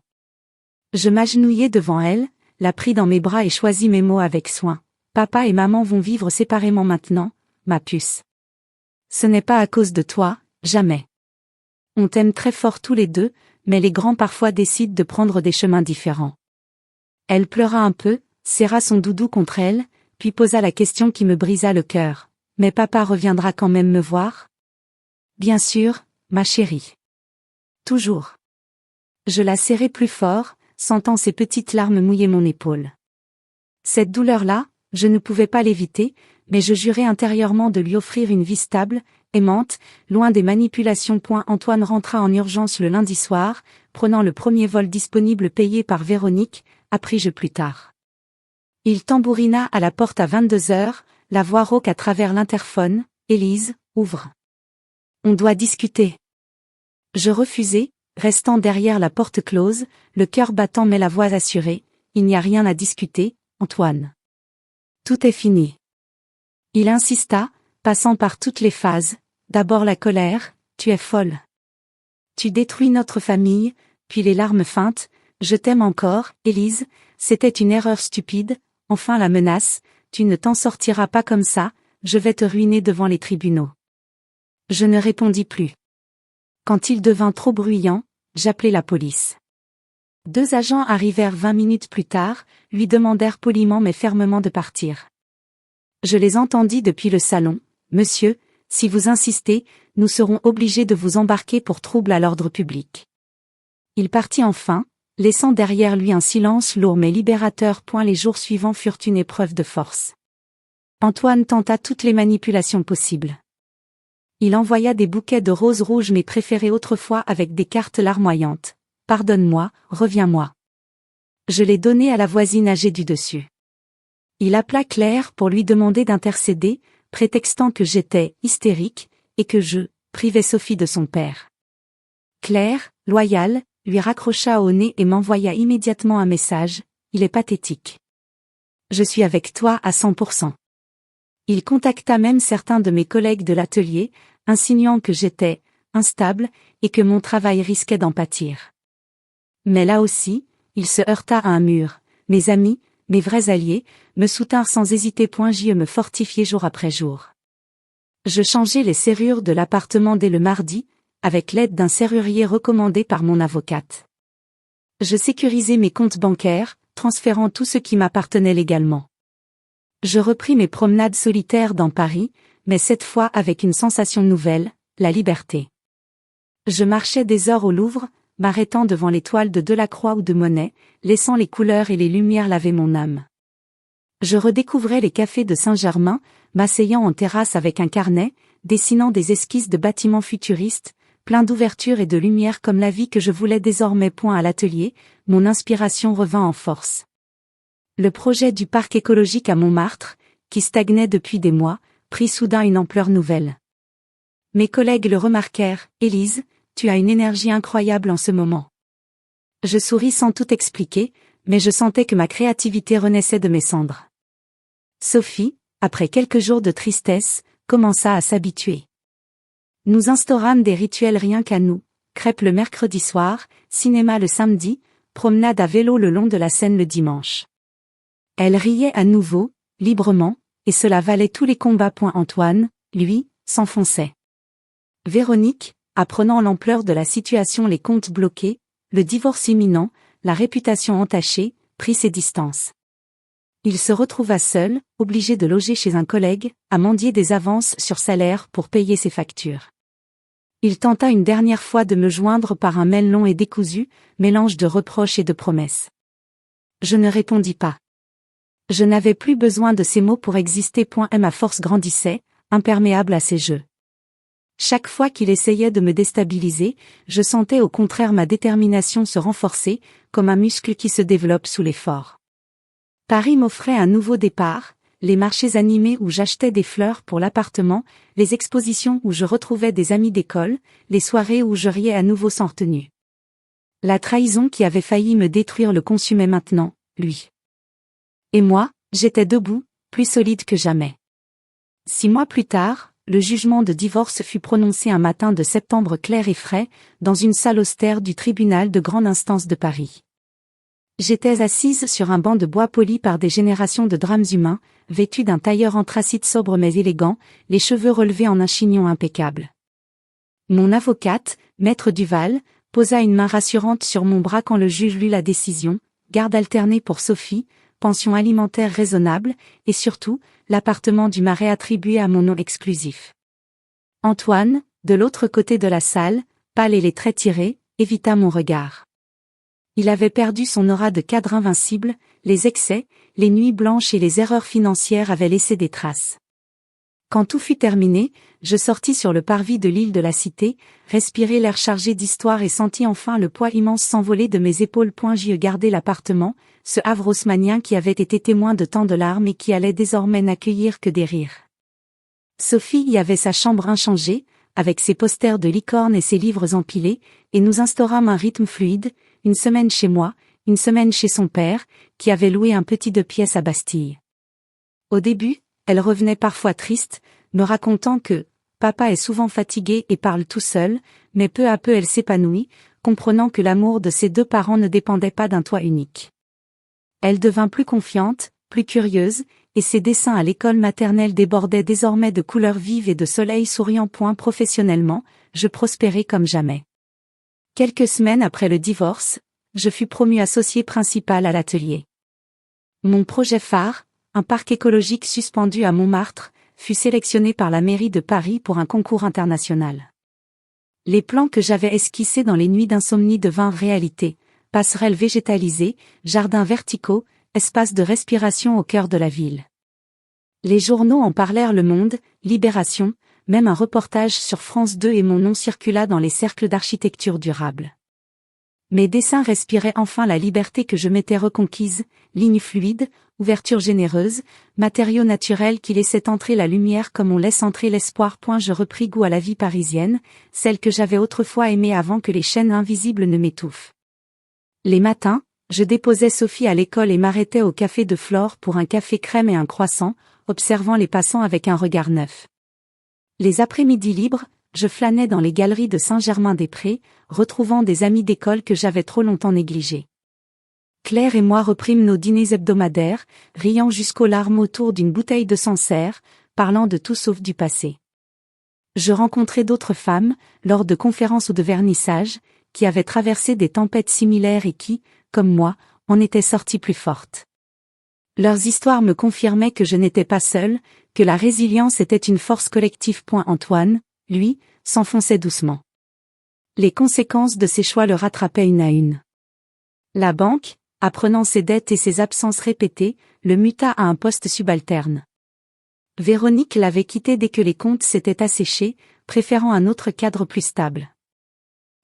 Je m'agenouillai devant elle, la pris dans mes bras et choisis mes mots avec soin. Papa et maman vont vivre séparément maintenant, ma puce. Ce n'est pas à cause de toi, jamais. On t'aime très fort tous les deux, mais les grands parfois décident de prendre des chemins différents. Elle pleura un peu, serra son doudou contre elle, puis posa la question qui me brisa le cœur. Mais papa reviendra quand même me voir? Bien sûr, ma chérie. Toujours. Je la serrai plus fort, sentant ses petites larmes mouiller mon épaule. Cette douleur-là, je ne pouvais pas l'éviter, mais je jurai intérieurement de lui offrir une vie stable, aimante, loin des manipulations. Antoine rentra en urgence le lundi soir, prenant le premier vol disponible payé par Véronique, appris-je plus tard. Il tambourina à la porte à 22h, la voix rauque à travers l'interphone, « Élise, ouvre. On doit discuter. » Je refusai, restant derrière la porte close, le cœur battant mais la voix assurée, « Il n'y a rien à discuter, Antoine. Tout est fini. » Il insista, passant par toutes les phases, d'abord la colère, « Tu es folle. Tu détruis notre famille », puis les larmes feintes, « Je t'aime encore, Élise, c'était une erreur stupide », enfin la menace, « Tu ne t'en sortiras pas comme ça, je vais te ruiner devant les tribunaux. » Je ne répondis plus. Quand il devint trop bruyant, j'appelai la police. 2 agents arrivèrent 20 minutes plus tard, lui demandèrent poliment mais fermement de partir. Je les entendis depuis le salon, « Monsieur, si vous insistez, nous serons obligés de vous embarquer pour trouble à l'ordre public. » Il partit enfin, laissant derrière lui un silence lourd mais libérateur. Les jours suivants furent une épreuve de force. Antoine tenta toutes les manipulations possibles. Il envoya des bouquets de roses rouges mes préférés autrefois avec des cartes larmoyantes. « Pardonne-moi, reviens-moi. » Je les donnai à la voisine âgée du dessus. Il appela Claire pour lui demander d'intercéder, prétextant que j'étais hystérique, et que je privais Sophie de son père. Claire, loyale, lui raccrocha au nez et m'envoya immédiatement un message, « Il est pathétique. Je suis avec toi à 100%. » Il contacta même certains de mes collègues de l'atelier, insinuant que j'étais instable et que mon travail risquait d'en pâtir. Mais là aussi, il se heurta à un mur. Mes amis, mes vrais alliés, me soutinrent sans hésiter. J'y me fortifiai jour après jour. Je changeai les serrures de l'appartement dès le mardi, avec l'aide d'un serrurier recommandé par mon avocate. Je sécurisai mes comptes bancaires, transférant tout ce qui m'appartenait légalement. Je repris mes promenades solitaires dans Paris, mais cette fois avec une sensation nouvelle, la liberté. Je marchais des heures au Louvre, m'arrêtant devant les toiles de Delacroix ou de Monet, laissant les couleurs et les lumières laver mon âme. Je redécouvrais les cafés de Saint-Germain, m'asseyant en terrasse avec un carnet, dessinant des esquisses de bâtiments futuristes, pleins d'ouverture et de lumière comme la vie que je voulais désormais. À l'atelier, mon inspiration revint en force. Le projet du parc écologique à Montmartre, qui stagnait depuis des mois, prit soudain une ampleur nouvelle. Mes collègues le remarquèrent, « Élise, tu as une énergie incroyable en ce moment. » Je souris sans tout expliquer, mais je sentais que ma créativité renaissait de mes cendres. Sophie, après quelques jours de tristesse, commença à s'habituer. Nous instaurâmes des rituels rien qu'à nous, crêpes le mercredi soir, cinéma le samedi, promenade à vélo le long de la Seine le dimanche. Elle riait à nouveau, librement, et cela valait tous les combats. Antoine, lui, s'enfonçait. Véronique, apprenant l'ampleur de la situation, les comptes bloqués, le divorce imminent, la réputation entachée, prit ses distances. Il se retrouva seul, obligé de loger chez un collègue, à mendier des avances sur salaire pour payer ses factures. Il tenta une dernière fois de me joindre par un mail long et décousu, mélange de reproches et de promesses. Je ne répondis pas. Je n'avais plus besoin de ces mots pour exister. Ma force grandissait, imperméable à ces jeux. Chaque fois qu'il essayait de me déstabiliser, je sentais au contraire ma détermination se renforcer, comme un muscle qui se développe sous l'effort. Paris m'offrait un nouveau départ, les marchés animés où j'achetais des fleurs pour l'appartement, les expositions où je retrouvais des amis d'école, les soirées où je riais à nouveau sans retenue. La trahison qui avait failli me détruire le consumait maintenant, lui. Et moi, j'étais debout, plus solide que jamais. 6 mois plus tard, le jugement de divorce fut prononcé un matin de septembre clair et frais, dans une salle austère du tribunal de grande instance de Paris. J'étais assise sur un banc de bois poli par des générations de drames humains, vêtue d'un tailleur anthracite sobre mais élégant, les cheveux relevés en un chignon impeccable. Mon avocate, maître Duval, posa une main rassurante sur mon bras quand le juge lut la décision. garde alternée pour Sophie, pension alimentaire raisonnable, et surtout, l'appartement du Marais attribué à mon nom exclusif. Antoine, de l'autre côté de la salle, pâle et les traits tirés, évita mon regard. Il avait perdu son aura de cadre invincible, les excès, les nuits blanches et les erreurs financières avaient laissé des traces. Quand tout fut terminé, je sortis sur le parvis de l'île de la Cité, respirai l'air chargé d'histoire et sentis enfin le poids immense s'envoler de mes épaules. J'y gardai l'appartement, ce havre haussmannien qui avait été témoin de tant de larmes et qui allait désormais n'accueillir que des rires. Sophie y avait sa chambre inchangée, avec ses posters de licorne et ses livres empilés, et nous instaurâmes un rythme fluide, une semaine chez moi, une semaine chez son père, qui avait loué un petit 2 pièces à Bastille. Au début, elle revenait parfois triste, me racontant que « papa est souvent fatigué et parle tout seul », mais peu à peu elle s'épanouit, comprenant que l'amour de ses 2 parents ne dépendait pas d'un toit unique. Elle devint plus confiante, plus curieuse, et ses dessins à l'école maternelle débordaient désormais de couleurs vives et de soleil souriant. Professionnellement, je prospérais comme jamais. Quelques semaines après le divorce, je fus promue associée principale à l'atelier. Mon projet phare, un parc écologique suspendu à Montmartre, fut sélectionné par la mairie de Paris pour un concours international. Les plans que j'avais esquissés dans les nuits d'insomnie devinrent réalité, passerelles végétalisées, jardins verticaux, espaces de respiration au cœur de la ville. Les journaux en parlèrent. Le Monde, Libération, même un reportage sur France 2 et mon nom circula dans les cercles d'architecture durable. Mes dessins respiraient enfin la liberté que je m'étais reconquise, lignes fluides, ouvertures généreuses, matériaux naturels qui laissaient entrer la lumière comme on laisse entrer l'espoir. Je repris goût à la vie parisienne, celle que j'avais autrefois aimée avant que les chaînes invisibles ne m'étouffent. Les matins, je déposais Sophie à l'école et m'arrêtais au café de Flore pour un café crème et un croissant, observant les passants avec un regard neuf. Les après-midi libres, je flânais dans les galeries de Saint-Germain-des-Prés, retrouvant des amis d'école que j'avais trop longtemps négligés. Claire et moi reprîmes nos dîners hebdomadaires, riant jusqu'aux larmes autour d'une bouteille de Sancerre, parlant de tout sauf du passé. Je rencontrai d'autres femmes, lors de conférences ou de vernissages, qui avaient traversé des tempêtes similaires et qui, comme moi, en étaient sorties plus fortes. Leurs histoires me confirmaient que je n'étais pas seule, que la résilience était une force collective. Antoine, lui, s'enfonçait doucement. Les conséquences de ses choix le rattrapaient une à une. La banque, apprenant ses dettes et ses absences répétées, le muta à un poste subalterne. Véronique l'avait quitté dès que les comptes s'étaient asséchés, préférant un autre cadre plus stable.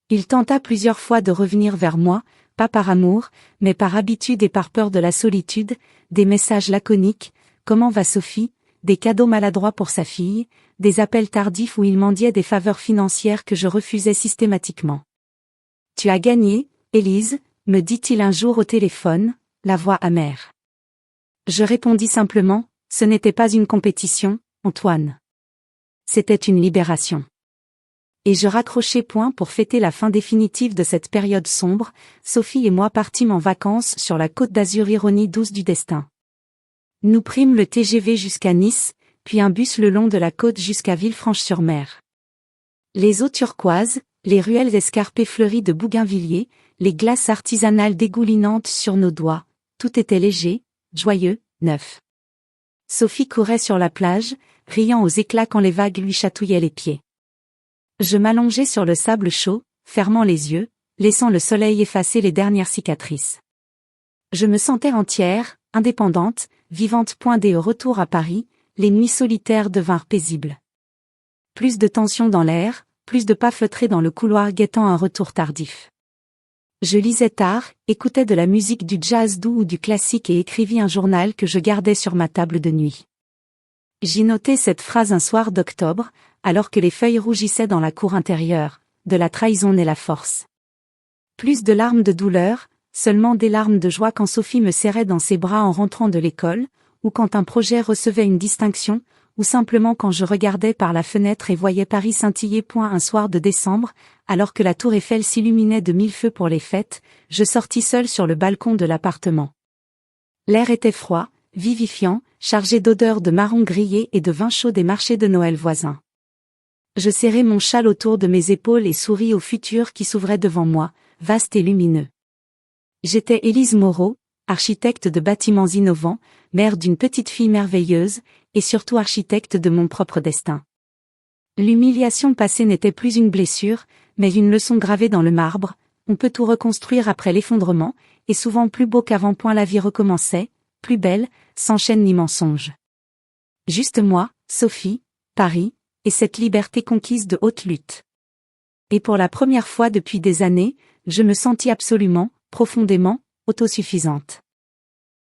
Il tenta plusieurs fois de revenir vers moi, pas par amour, mais par habitude et par peur de la solitude, des messages laconiques, « Comment va Sophie ?», des cadeaux maladroits pour sa fille, des appels tardifs où il mendiait des faveurs financières que je refusais systématiquement. « Tu as gagné, Élise », me dit-il un jour au téléphone, la voix amère. Je répondis simplement, « Ce n'était pas une compétition, Antoine. C'était une libération. » Et je raccrochai point pour fêter la fin définitive de cette période sombre. Sophie et moi partîmes en vacances sur la Côte d'Azur, ironie douce du destin. Nous prîmes le TGV jusqu'à Nice, puis un bus le long de la côte jusqu'à Villefranche-sur-Mer. Les eaux turquoises, les ruelles escarpées fleuries de bougainvilliers, les glaces artisanales dégoulinantes sur nos doigts, tout était léger, joyeux, neuf. Sophie courait sur la plage, riant aux éclats quand les vagues lui chatouillaient les pieds. Je m'allongeai sur le sable chaud, fermant les yeux, laissant le soleil effacer les dernières cicatrices. Je me sentais entière, indépendante, vivante. Dès au retour à Paris, les nuits solitaires devinrent paisibles. Plus de tension dans l'air, plus de pas feutrés dans le couloir guettant un retour tardif. Je lisais tard, écoutais de la musique du jazz doux ou du classique et écrivis un journal que je gardais sur ma table de nuit. J'y notai cette phrase un soir d'octobre, alors que les feuilles rougissaient dans la cour intérieure, « De la trahison naît la force ». Plus de larmes de douleur, seulement des larmes de joie quand Sophie me serrait dans ses bras en rentrant de l'école, ou quand un projet recevait une distinction, ou simplement quand je regardais par la fenêtre et voyais Paris scintiller. Un soir de décembre, alors que la tour Eiffel s'illuminait de 1000 feux pour les fêtes, je sortis seule sur le balcon de l'appartement. L'air était froid, vivifiant, chargé d'odeurs de marron grillé et de vin chaud des marchés de Noël voisins. Je serrai mon châle autour de mes épaules et souris au futur qui s'ouvrait devant moi, vaste et lumineux. J'étais Élise Moreau, architecte de bâtiments innovants, mère d'une petite fille merveilleuse, et surtout architecte de mon propre destin. L'humiliation passée n'était plus une blessure, mais une leçon gravée dans le marbre. On peut tout reconstruire après l'effondrement, et souvent plus beau qu'avant. La vie recommençait, plus belle, sans chaîne ni mensonge. Juste moi, Sophie, Paris, et cette liberté conquise de haute lutte. Et pour la première fois depuis des années, je me sentis absolument, profondément, autosuffisante.